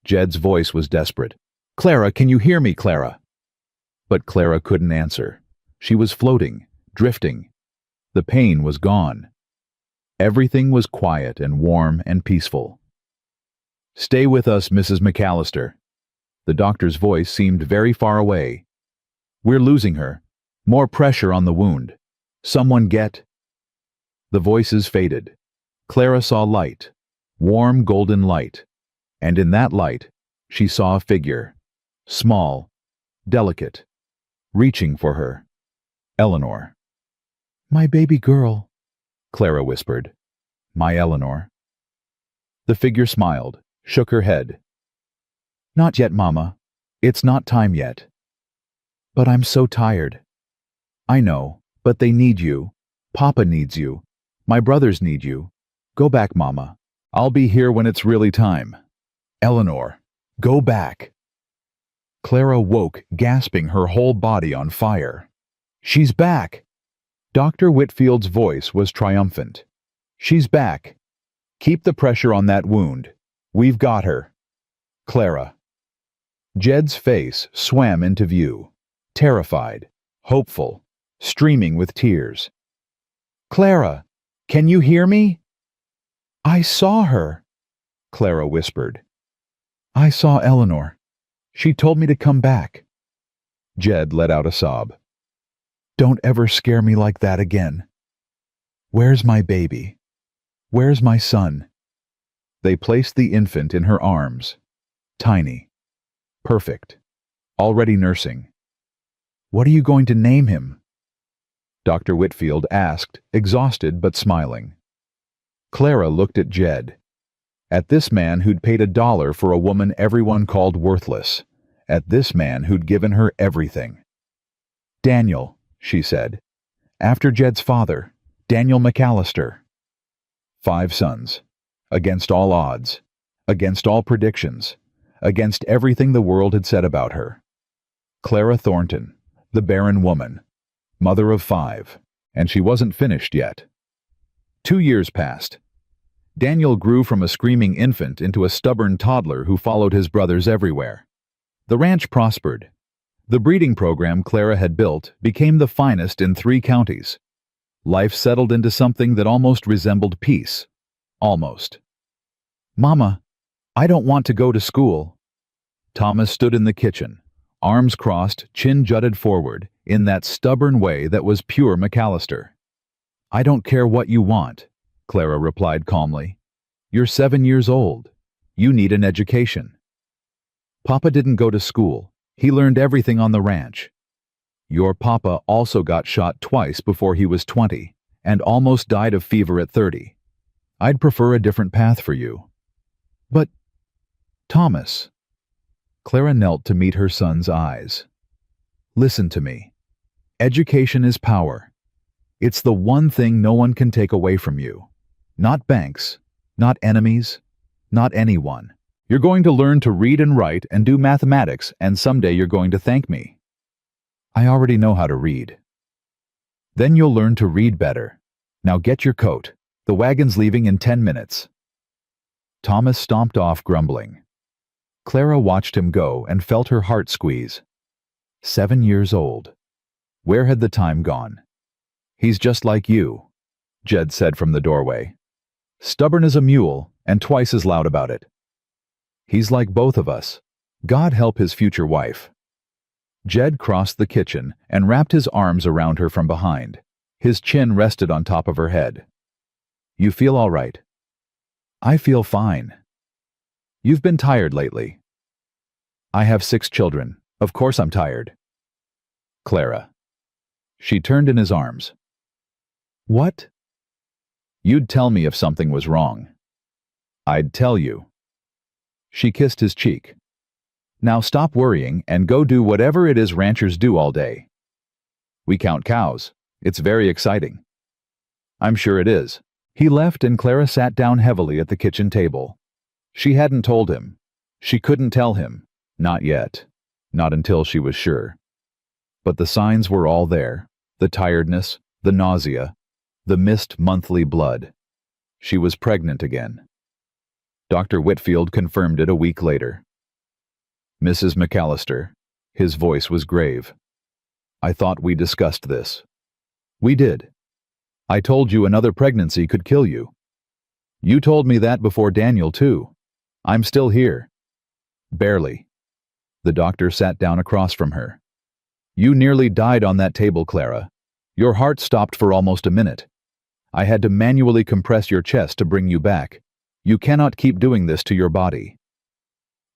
Jed's voice was desperate. Clara, can you hear me, Clara? But Clara couldn't answer. She was floating, drifting. The pain was gone. Everything was quiet and warm and peaceful. Stay with us, Mrs. McAllister. The doctor's voice seemed very far away. We're losing her. More pressure on the wound. Someone get. The voices faded. Clara saw light, warm golden light, and in that light, she saw a figure, small, delicate, reaching for her. Eleanor. My baby girl, Clara whispered. My Eleanor. The figure smiled, shook her head. Not yet, Mama. It's not time yet. But I'm so tired. I know, but they need you. Papa needs you. My brothers need you. Go back, Mama. I'll be here when it's really time. Eleanor, go back. Clara woke, gasping, her whole body on fire. She's back. Dr. Whitfield's voice was triumphant. She's back. Keep the pressure on that wound. We've got her. Clara. Jed's face swam into view, terrified, hopeful, streaming with tears. Clara, can you hear me? I saw her, Clara whispered. I saw Eleanor. She told me to come back. Jed let out a sob. Don't ever scare me like that again. Where's my baby? Where's my son? They placed the infant in her arms. Tiny. Perfect. Already nursing. What are you going to name him? Dr. Whitfield asked, exhausted but smiling. Clara looked at Jed. At this man who'd paid $1 for a woman everyone called worthless. At this man who'd given her everything. Daniel, she said. After Jed's father, Daniel McAllister. 5 sons. Against all odds. Against all predictions. Against everything the world had said about her. Clara Thornton, the barren woman. Mother of 5. And she wasn't finished yet. 2 years passed. Daniel grew from a screaming infant into a stubborn toddler who followed his brothers everywhere. The ranch prospered. The breeding program Clara had built became the finest in 3 counties. Life settled into something that almost resembled peace. Almost. Mama, I don't want to go to school. Thomas stood in the kitchen, arms crossed, chin jutted forward, in that stubborn way that was pure McAllister. "I don't care what you want," Clara replied calmly. "You're 7 years old. You need an education. Papa didn't go to school. He learned everything on the ranch. Your papa also got shot twice before he was 20, and almost died of fever at 30. I'd prefer a different path for you." "But, Thomas," Clara knelt to meet her son's eyes. "Listen to me. Education is power. It's the one thing no one can take away from you. Not banks, not enemies, not anyone. You're going to learn to read and write and do mathematics, and someday you're going to thank me." "I already know how to read." "Then you'll learn to read better. Now get your coat. The wagon's leaving in 10 minutes. Thomas stomped off, grumbling. Clara watched him go and felt her heart squeeze. 7 years old. Where had the time gone? "He's just like you," Jed said from the doorway. "Stubborn as a mule and twice as loud about it. He's like both of us. God help his future wife." Jed crossed the kitchen and wrapped his arms around her from behind. His chin rested on top of her head. "You feel all right?" "I feel fine." "You've been tired lately." "I have 6 children. Of course I'm tired." "Clara." She turned in his arms. "What?" "You'd tell me if something was wrong." "I'd tell you." She kissed his cheek. "Now stop worrying and go do whatever it is ranchers do all day." "We count cows. It's very exciting." "I'm sure it is." He left and Clara sat down heavily at the kitchen table. She hadn't told him. She couldn't tell him. Not yet. Not until she was sure. But the signs were all there. The tiredness, the nausea, the missed monthly blood. She was pregnant again. Dr. Whitfield confirmed it a week later. "Mrs. McAllister," his voice was grave. "I thought we discussed this." "We did. I told you another pregnancy could kill you. You told me that before Daniel, too. I'm still here." "Barely." The doctor sat down across from her. "You nearly died on that table, Clara. Your heart stopped for almost a minute. I had to manually compress your chest to bring you back. You cannot keep doing this to your body."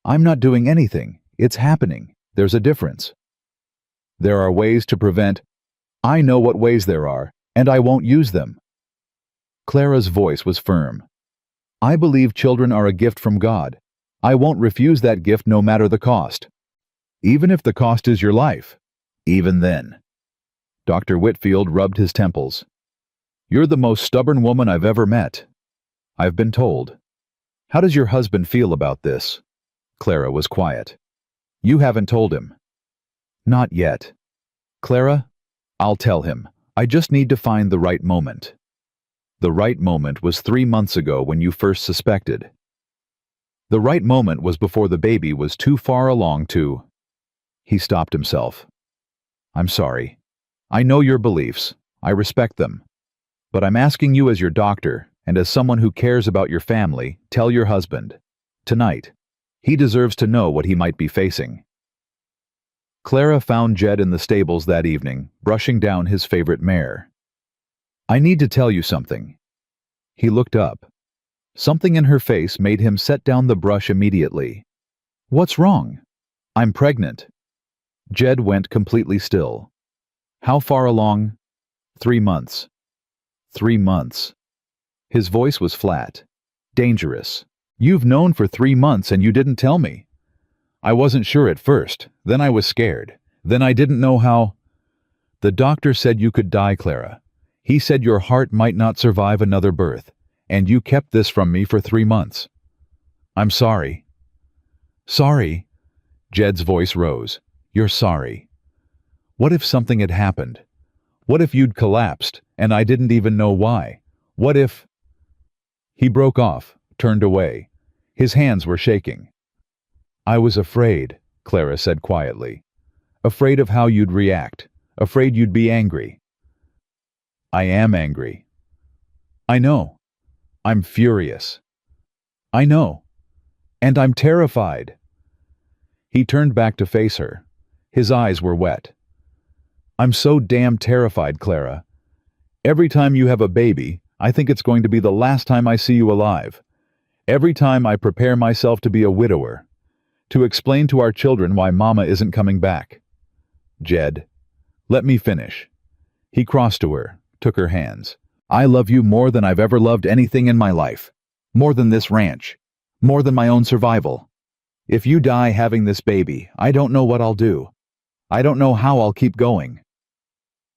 "I'm not doing anything. It's happening. There's a difference." "There are ways to prevent—" "I know what ways there are, and I won't use them." Clara's voice was firm. "I believe children are a gift from God. I won't refuse that gift no matter the cost. Even if the cost is your life. Even then." Dr. Whitfield rubbed his temples. "You're the most stubborn woman I've ever met. I've been told. How does your husband feel about this?" Clara was quiet. "You haven't told him." "Not yet." "Clara, I'll tell him. I just need to find the right moment." The right moment was 3 months ago when you first suspected. The right moment was before the baby was too far along to... He stopped himself. "I'm sorry. I know your beliefs. I respect them. But I'm asking you as your doctor, and as someone who cares about your family, tell your husband. Tonight. He deserves to know what he might be facing." Clara found Jed in the stables that evening, brushing down his favorite mare. "I need to tell you something." He looked up. Something in her face made him set down the brush immediately. "What's wrong?" "I'm pregnant." Jed went completely still. "How far along?" 3 months. 3 months. His voice was flat. "Dangerous. You've known for 3 months and you didn't tell me." "I wasn't sure at first. Then I was scared. Then I didn't know how—" "The doctor said you could die, Clara. He said your heart might not survive another birth, and you kept this from me for 3 months. I'm sorry." "Sorry?" Jed's voice rose. "You're sorry. What if something had happened? What if you'd collapsed, and I didn't even know why? What if—" He broke off, turned away. His hands were shaking. "I was afraid," Clara said quietly. "Afraid of how you'd react. Afraid you'd be angry." "I am angry." "I know. I'm furious." "I know. And I'm terrified." He turned back to face her. His eyes were wet. "I'm so damn terrified, Clara. Every time you have a baby, I think it's going to be the last time I see you alive. Every time I prepare myself to be a widower, to explain to our children why Mama isn't coming back." "Jed, let me finish." He crossed to her, took her hands. "I love you more than I've ever loved anything in my life. More than this ranch. More than my own survival. If you die having this baby, I don't know what I'll do. I don't know how I'll keep going."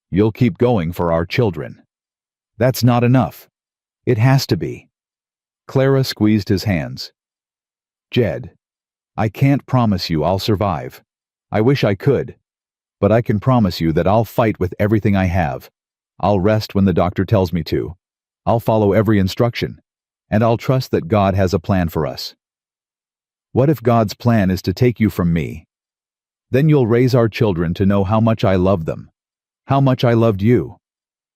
"You'll keep going for our children." "That's not enough. It has to be." Clara squeezed his hands. "Jed, I can't promise you I'll survive. I wish I could. But I can promise you that I'll fight with everything I have. I'll rest when the doctor tells me to. I'll follow every instruction. And I'll trust that God has a plan for us." "What if God's plan is to take you from me? Then you'll raise our children to know how much I love them. How much I loved you."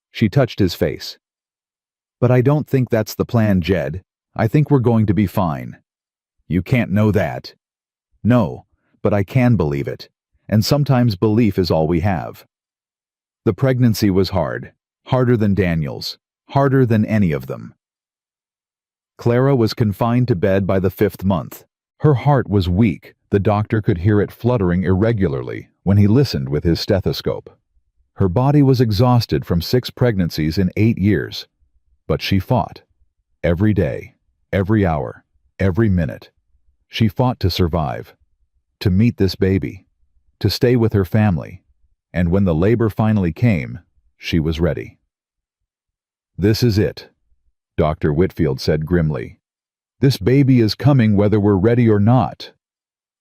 She touched his face. "But I don't think that's the plan, Jed. I think we're going to be fine." "You can't know that." "No, but I can believe it. And sometimes belief is all we have." The pregnancy was hard. Harder than Daniel's. Harder than any of them. Clara was confined to bed by the 5th month. Her heart was weak. The doctor could hear it fluttering irregularly when he listened with his stethoscope. Her body was exhausted from 6 pregnancies in 8 years. But she fought. Every day, every hour, every minute. She fought to survive. To meet this baby. To stay with her family. And when the labor finally came, she was ready. "This is it," Dr. Whitfield said grimly. "This baby is coming whether we're ready or not."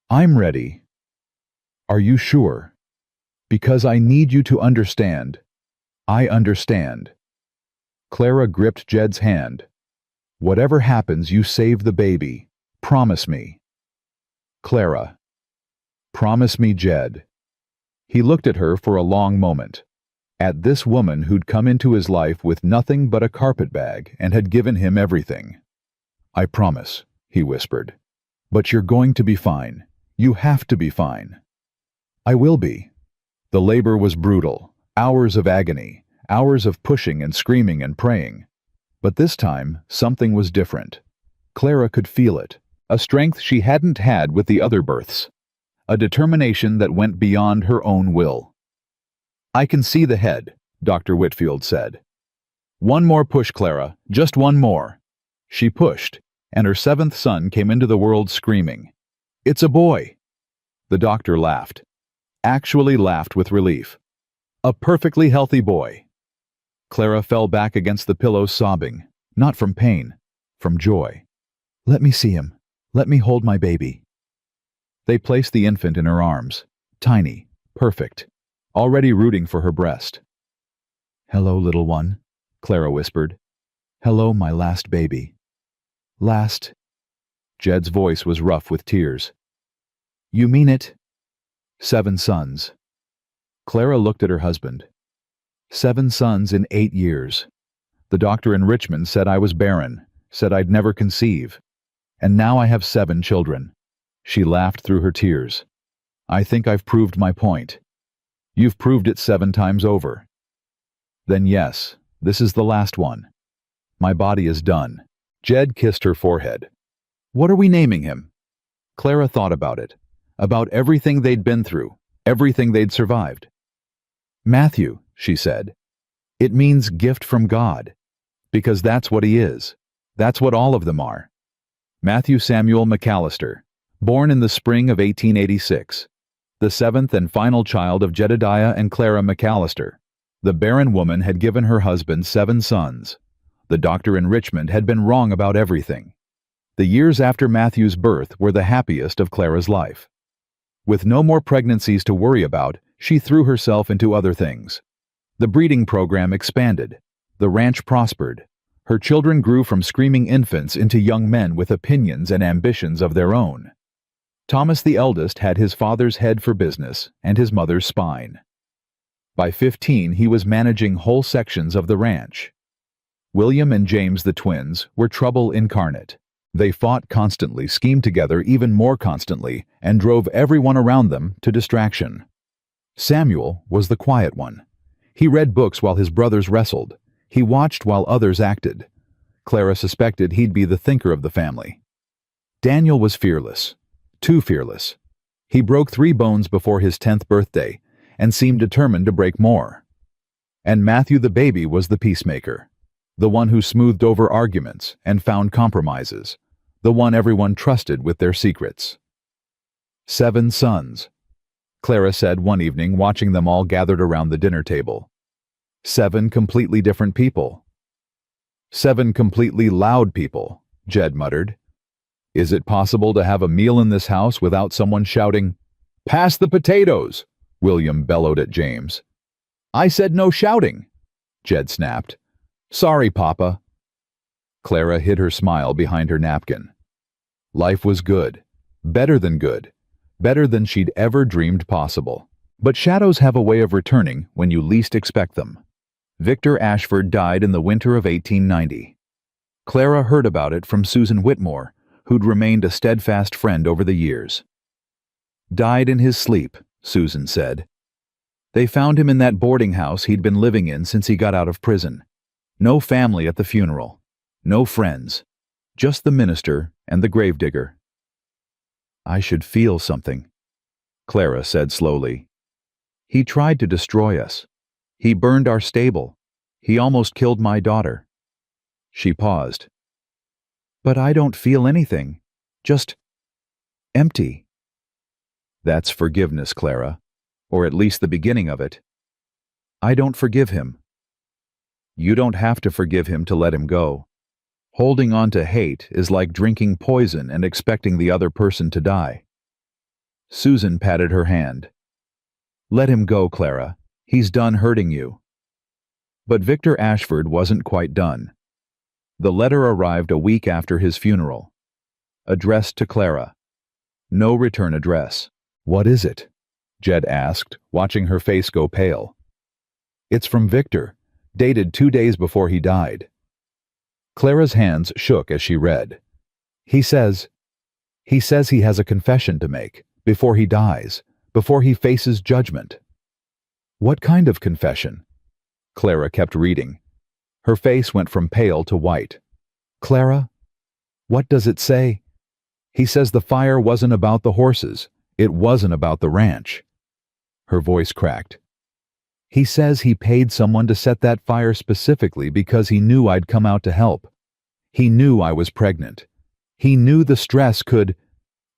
"I'm ready." "Are you sure?" "Because I need you to understand." "I understand." Clara gripped Jed's hand. "Whatever happens, you save the baby. Promise me." "Clara." "Promise me, Jed." He looked at her for a long moment. At this woman who'd come into his life with nothing but a carpetbag and had given him everything. "I promise," he whispered. "But you're going to be fine. You have to be fine." "I will be." The labor was brutal. Hours of agony. Hours of pushing and screaming and praying. But this time, something was different. Clara could feel it. A strength she hadn't had with the other births. A determination that went beyond her own will. "I can see the head," Dr. Whitfield said. "One more push, Clara. Just one more." She pushed, and her 7th son came into the world screaming. "It's a boy." The doctor laughed. Actually laughed with relief. "A perfectly healthy boy." Clara fell back against the pillow sobbing, not from pain, from joy. "Let me see him. Let me hold my baby." They placed the infant in her arms, tiny, perfect, already rooting for her breast. "Hello, little one," Clara whispered. "Hello, my last baby." "Last?" Jed's voice was rough with tears. "You mean it?" 7 sons. Clara looked at her husband. 7 sons in 8 years. The doctor in Richmond said I was barren, said I'd never conceive. And now I have 7 children. She laughed through her tears. "I think I've proved my point." "You've proved it 7 times over." "Then yes, this is the last one. My body is done." Jed kissed her forehead. "What are we naming him?" Clara thought about it. About everything they'd been through, everything they'd survived. "Matthew," she said. "It means gift from God. Because that's what he is. That's what all of them are." Matthew Samuel McAllister, born in the spring of 1886. The 7th and final child of Jedediah and Clara McAllister. The barren woman had given her husband 7 sons. The doctor in Richmond had been wrong about everything. The years after Matthew's birth were the happiest of Clara's life. With no more pregnancies to worry about, she threw herself into other things. The breeding program expanded. The ranch prospered. Her children grew from screaming infants into young men with opinions and ambitions of their own. Thomas the eldest had his father's head for business and his mother's spine. By 15, he was managing whole sections of the ranch. William and James, the twins, were trouble incarnate. They fought constantly, schemed together even more constantly, and drove everyone around them to distraction. Samuel was the quiet one. He read books while his brothers wrestled. He watched while others acted. Clara suspected he'd be the thinker of the family. Daniel was fearless. Too fearless. He broke 3 bones before his 10th birthday and seemed determined to break more. And Matthew the baby was the peacemaker. The one who smoothed over arguments and found compromises. The one everyone trusted with their secrets. 7 sons, Clara said one evening, watching them all gathered around the dinner table. 7 completely different people. 7 completely loud people, Jed muttered. Is it possible to have a meal in this house without someone shouting, "Pass the potatoes!" William bellowed at James. I said no shouting, Jed snapped. Sorry, Papa. Clara hid her smile behind her napkin. Life was good. Better than good. Better than she'd ever dreamed possible. But shadows have a way of returning when you least expect them. Victor Ashford died in the winter of 1890. Clara heard about it from Susan Whitmore, who'd remained a steadfast friend over the years. Died in his sleep, Susan said. They found him in that boarding house he'd been living in since he got out of prison. No family at the funeral. No friends. Just the minister and the gravedigger. I should feel something, Clara said slowly. He tried to destroy us. He burned our stable. He almost killed my daughter. She paused. But I don't feel anything. Just empty. That's forgiveness, Clara. Or at least the beginning of it. I don't forgive him. You don't have to forgive him to let him go. Holding on to hate is like drinking poison and expecting the other person to die. Susan patted her hand. Let him go, Clara. He's done hurting you. But Victor Ashford wasn't quite done. The letter arrived a week after his funeral. Addressed to Clara. No return address. What is it? Jed asked, watching her face go pale. It's from Victor, dated 2 days before he died. Clara's hands shook as she read. He says he has a confession to make, before he dies, before he faces judgment. What kind of confession? Clara kept reading. Her face went from pale to white. Clara, what does it say? He says the fire wasn't about the horses. It wasn't about the ranch. Her voice cracked. He says he paid someone to set that fire specifically because he knew I'd come out to help. He knew I was pregnant. He knew the stress could...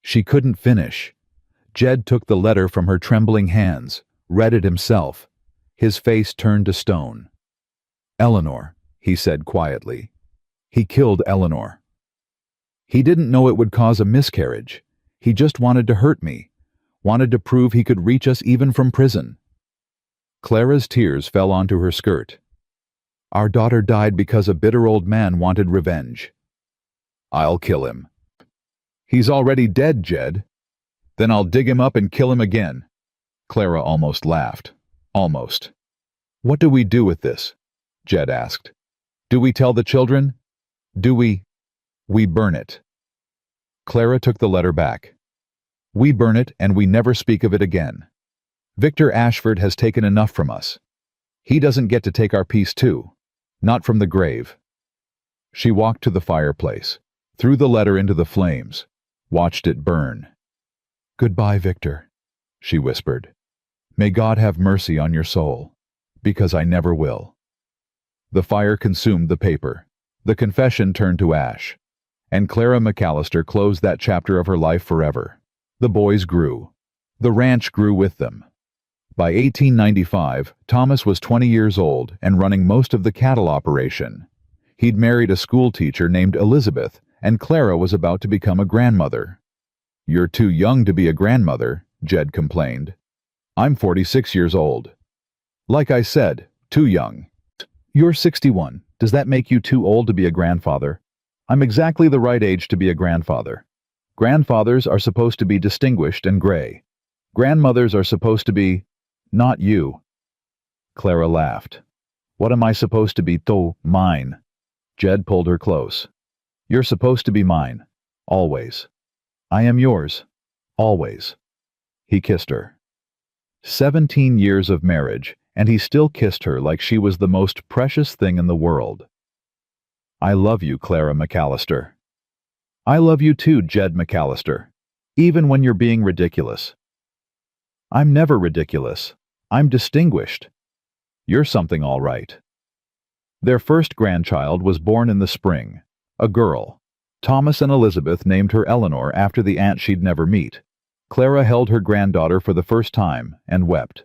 She couldn't finish. Jed took the letter from her trembling hands, read it himself. His face turned to stone. Eleanor, he said quietly. He killed Eleanor. He didn't know it would cause a miscarriage. He just wanted to hurt me. Wanted to prove he could reach us even from prison. Clara's tears fell onto her skirt. Our daughter died because a bitter old man wanted revenge. I'll kill him. He's already dead, Jed. Then I'll dig him up and kill him again. Clara almost laughed. Almost. What do we do with this? Jed asked. Do we tell the children? Do we? We burn it. Clara took the letter back. We burn it and we never speak of it again. Victor Ashford has taken enough from us. He doesn't get to take our peace too. Not from the grave. She walked to the fireplace, threw the letter into the flames, watched it burn. Goodbye, Victor, she whispered. May God have mercy on your soul, because I never will. The fire consumed the paper. The confession turned to ash, and Clara McAllister closed that chapter of her life forever. The boys grew. The ranch grew with them. By 1895, Thomas was 20 years old and running most of the cattle operation. He'd married a schoolteacher named Elizabeth, and Clara was about to become a grandmother. You're too young to be a grandmother, Jed complained. I'm 46 years old. Like I said, too young. You're 61. Does that make you too old to be a grandfather? I'm exactly the right age to be a grandfather. Grandfathers are supposed to be distinguished and gray. Grandmothers are supposed to be... Not you. Clara laughed. What am I supposed to be, though? Mine. Jed pulled her close. You're supposed to be mine. Always. I am yours. Always. He kissed her. 17 years of marriage, and he still kissed her like she was the most precious thing in the world. I love you, Clara McAllister. I love you too, Jed McAllister, even when you're being ridiculous. I'm never ridiculous. I'm distinguished. You're something all right. Their first grandchild was born in the spring, a girl. Thomas and Elizabeth named her Eleanor after the aunt she'd never meet. Clara held her granddaughter for the first time and wept.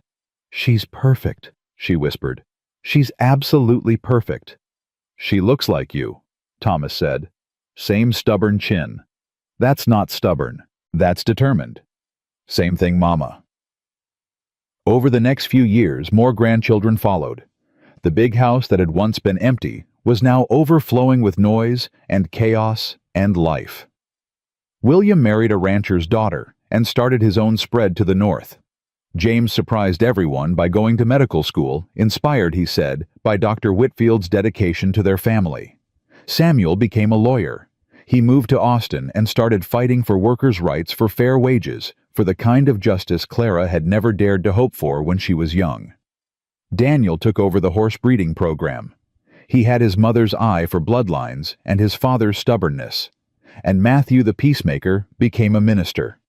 She's perfect, she whispered. She's absolutely perfect. She looks like you, Thomas said. Same stubborn chin. That's not stubborn. That's determined. Same thing, Mama. Over the next few years, more grandchildren followed. The big house that had once been empty was now overflowing with noise and chaos and life. William married a rancher's daughter and started his own spread to the north. James surprised everyone by going to medical school, inspired, he said, by Dr. Whitfield's dedication to their family. Samuel became a lawyer. He moved to Austin and started fighting for workers' rights for fair wages, for the kind of justice Clara had never dared to hope for when she was young. Daniel took over the horse breeding program. He had his mother's eye for bloodlines and his father's stubbornness. And Matthew the peacemaker became a minister.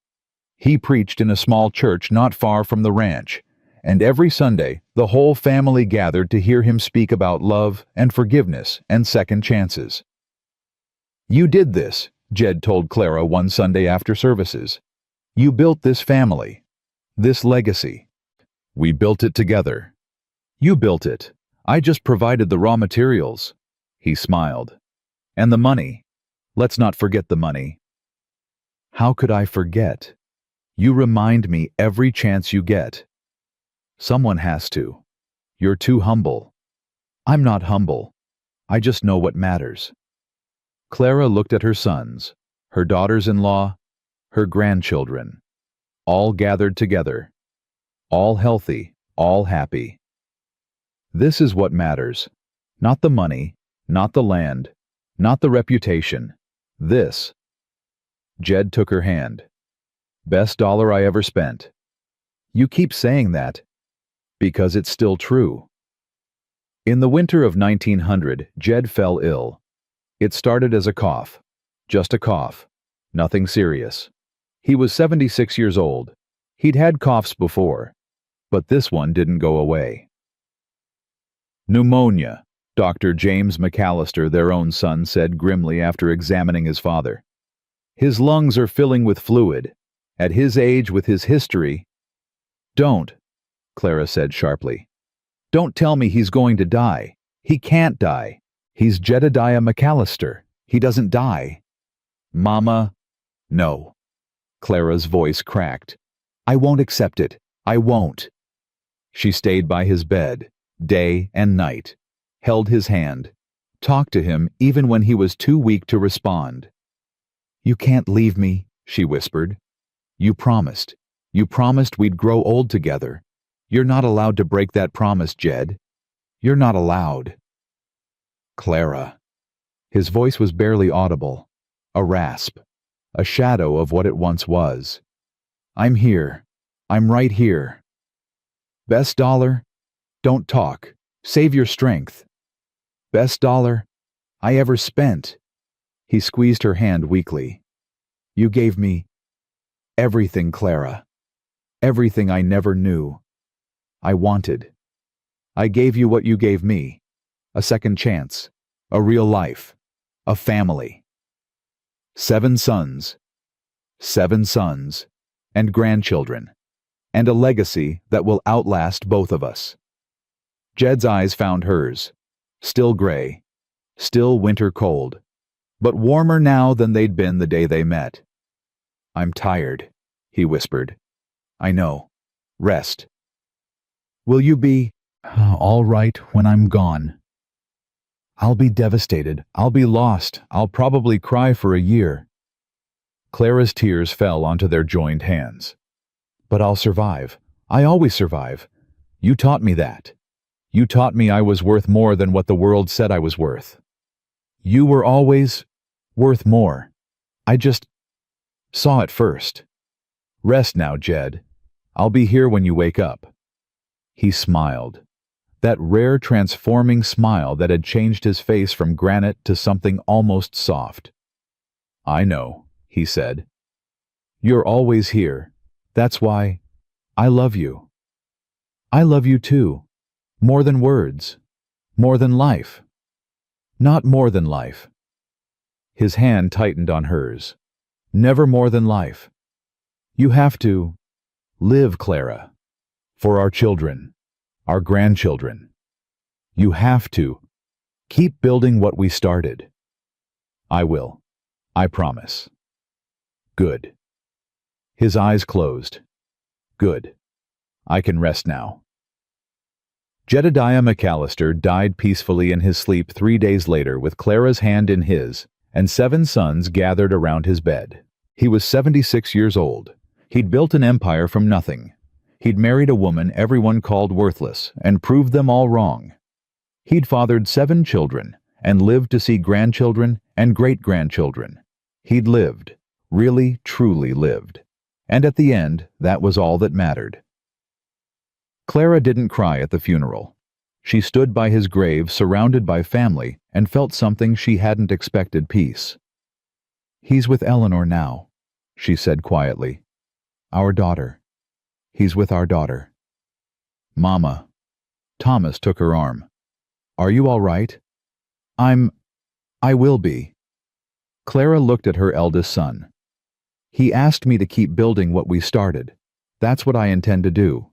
He preached in a small church not far from the ranch, and every Sunday the whole family gathered to hear him speak about love and forgiveness and second chances. You did this, Jed told Clara one Sunday after services. You built this family, this legacy. We built it together. You built it. I just provided the raw materials. He smiled. And the money. Let's not forget the money. How could I forget? You remind me every chance you get. Someone has to. You're too humble. I'm not humble. I just know what matters. Clara looked at her sons, her daughters-in-law, her grandchildren, all gathered together, all healthy, all happy. This is what matters. Not the money, not the land, not the reputation. This. Jed took her hand. Best dollar I ever spent. You keep saying that. Because it's still true. In the winter of 1900, Jed fell ill. It started as a cough. Just a cough. Nothing serious. He was 76 years old. He'd had coughs before, but this one didn't go away. Pneumonia, Dr. James McAllister, their own son, said grimly after examining his father. His lungs are filling with fluid. At his age, with his history. Don't, Clara said sharply. Don't tell me he's going to die. He can't die. He's Jedediah McAllister. He doesn't die. Mama, no. Clara's voice cracked. I won't accept it. I won't. She stayed by his bed, day and night, held his hand, talked to him even when he was too weak to respond. You can't leave me, she whispered. You promised. You promised we'd grow old together. You're not allowed to break that promise, Jed. You're not allowed. Clara. His voice was barely audible, a rasp, a shadow of what it once was. I'm here. I'm right here. Best dollar? Don't talk. Save your strength. Best dollar I ever spent. He squeezed her hand weakly. You gave me everything, Clara. Everything I never knew. I wanted. I gave you what you gave me. A second chance. A real life. A family. 7 sons. 7 sons. And grandchildren. And a legacy that will outlast both of us. Jed's eyes found hers. Still gray. Still winter cold. But warmer now than they'd been the day they met. I'm tired, he whispered. I know. Rest. Will you be all right when I'm gone? I'll be devastated. I'll be lost. I'll probably cry for a year. Clara's tears fell onto their joined hands. But I'll survive. I always survive. You taught me that. You taught me I was worth more than what the world said I was worth. You were always worth more. I just saw it first. Rest now, Jed. I'll be here when you wake up." He smiled. That rare transforming smile that had changed his face from granite to something almost soft. "I know," he said. "You're always here. That's why I love you. I love you too. More than words. More than life. Not more than life." His hand tightened on hers. "Never more than life. You have to live, Clara. For our children. Our grandchildren. You have to keep building what we started." "I will. I promise." "Good." His eyes closed. "Good. I can rest now." Jedediah McAllister died peacefully in his sleep 3 days later with Clara's hand in his, and 7 sons gathered around his bed. He was 76 years old. He'd built an empire from nothing. He'd married a woman everyone called worthless and proved them all wrong. He'd fathered 7 children and lived to see grandchildren and great-grandchildren. He'd lived, really, truly lived. And at the end, that was all that mattered. Clara didn't cry at the funeral. She stood by his grave surrounded by family and felt something she hadn't expected: peace. "He's with Eleanor now," she said quietly. "Our daughter. He's with our daughter." "Mama." Thomas took her arm. "Are you all right?" I will be." Clara looked at her eldest son. "He asked me to keep building what we started. That's what I intend to do."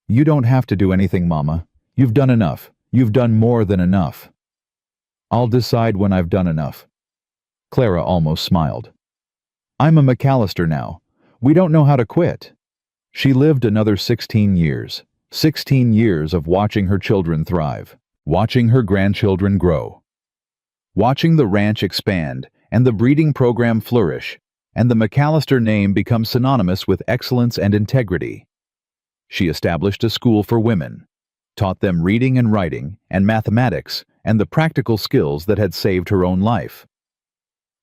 "You don't have to do anything, Mama. You've done enough. You've done more than enough." "I'll decide when I've done enough." Clara almost smiled. "I'm a McAllister now. We don't know how to quit." She lived another 16 years. 16 years of watching her children thrive, watching her grandchildren grow, watching the ranch expand and the breeding program flourish, and the McAllister name become synonymous with excellence and integrity. She established a school for women, taught them reading and writing and mathematics and the practical skills that had saved her own life.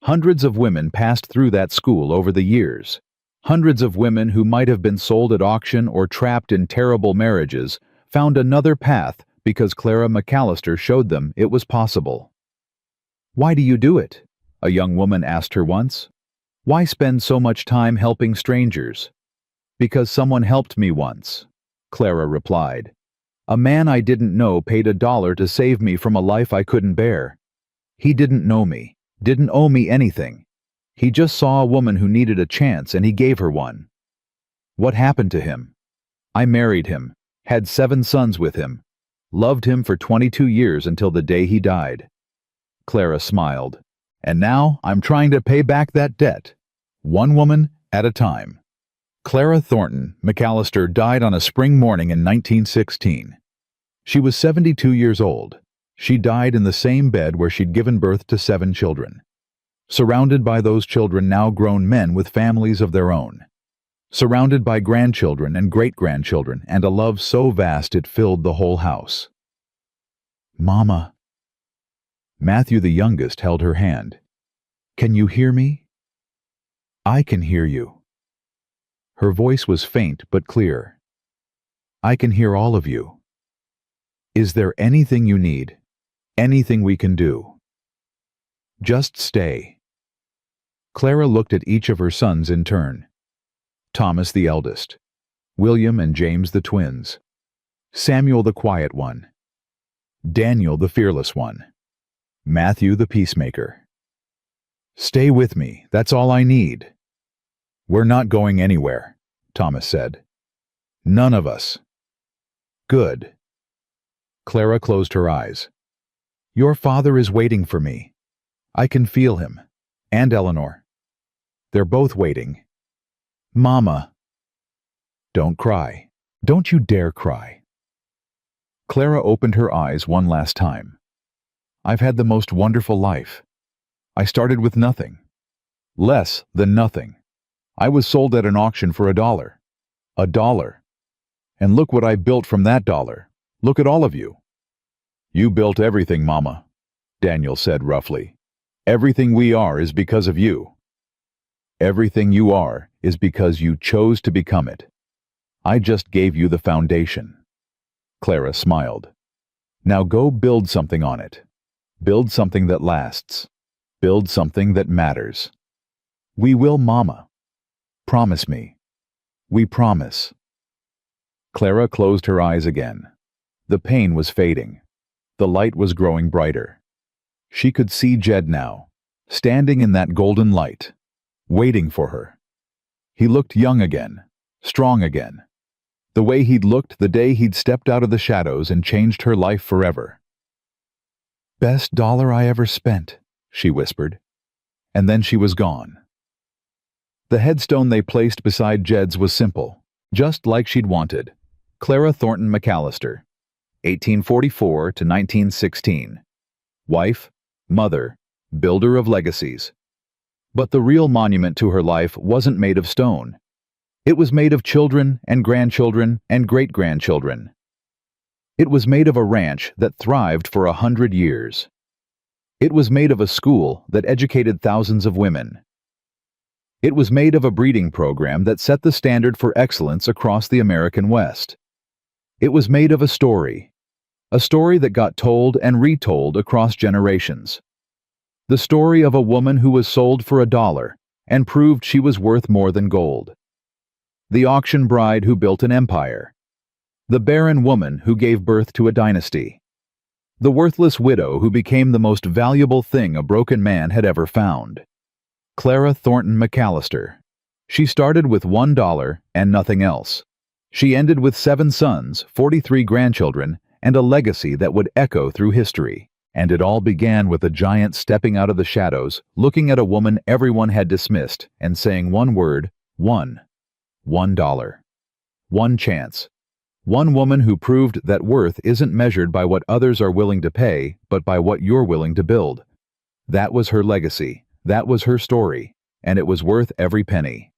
Hundreds of women passed through that school over the years. Hundreds of women who might have been sold at auction or trapped in terrible marriages found another path because Clara McAllister showed them it was possible. "Why do you do it?" a young woman asked her once. "Why spend so much time helping strangers?" "Because someone helped me once," Clara replied. "A man I didn't know paid $1 to save me from a life I couldn't bear. He didn't know me, didn't owe me anything. He just saw a woman who needed a chance and he gave her one. What happened to him? I married him, had 7 sons with him, loved him for 22 years until the day he died." Clara smiled. "And now I'm trying to pay back that debt, one woman at a time." Clara Thornton McAllister died on a spring morning in 1916. She was 72 years old. She died in the same bed where she'd given birth to 7 children. Surrounded by those children, now grown men with families of their own. Surrounded by grandchildren and great-grandchildren and a love so vast it filled the whole house. "Mama." Matthew, the youngest, held her hand. "Can you hear me?" "I can hear you." Her voice was faint but clear. "I can hear all of you. Is there anything you need? Anything we can do? Just stay." Clara looked at each of her sons in turn. Thomas, the eldest. William and James, the twins. Samuel, the quiet one. Daniel, the fearless one. Matthew, the peacemaker. "Stay with me, that's all I need." "We're not going anywhere," Thomas said. "None of us." "Good." Clara closed her eyes. "Your father is waiting for me. I can feel him. And Eleanor. They're both waiting." "Mama." "Don't cry. Don't you dare cry." Clara opened her eyes one last time. "I've had the most wonderful life. I started with nothing. Less than nothing. I was sold at an auction for $1. $1. And look what I built from that $1. Look at all of you." "You built everything, Mama," Daniel said roughly. "Everything we are is because of you. Everything you are is because you chose to become it." I just gave you the foundation." Clara smiled. "Now go build something on it. Build something that lasts. Build something that matters." "We will, Mama." "Promise me." "We promise." Clara closed her eyes again. The pain was fading. The light was growing brighter. She could see Jed now, standing in that golden light, waiting for her. He looked young again, strong again, the way he'd looked the day he'd stepped out of the shadows and changed her life forever. "Best dollar I ever spent," she whispered, and then she was gone. The headstone they placed beside Jed's was simple, just like she'd wanted. Clara Thornton McAllister, 1844 to 1916. Wife, mother, builder of legacies. But the real monument to her life wasn't made of stone. It was made of children and grandchildren and great-grandchildren. It was made of a ranch that thrived for 100 years. It was made of a school that educated thousands of women. It was made of a breeding program that set the standard for excellence across the American West. It was made of a story that got told and retold across generations. The story of a woman who was sold for $1 and proved she was worth more than gold. The auction bride who built an empire. The barren woman who gave birth to a dynasty. The worthless widow who became the most valuable thing a broken man had ever found. Clara Thornton McAllister. She started with $1 and nothing else. She ended with 7 sons, 43 grandchildren, and a legacy that would echo through history. And it all began with a giant stepping out of the shadows, looking at a woman everyone had dismissed, and saying one word, $1. One chance. One woman who proved that worth isn't measured by what others are willing to pay, but by what you're willing to build. That was her legacy. That was her story. And it was worth every penny.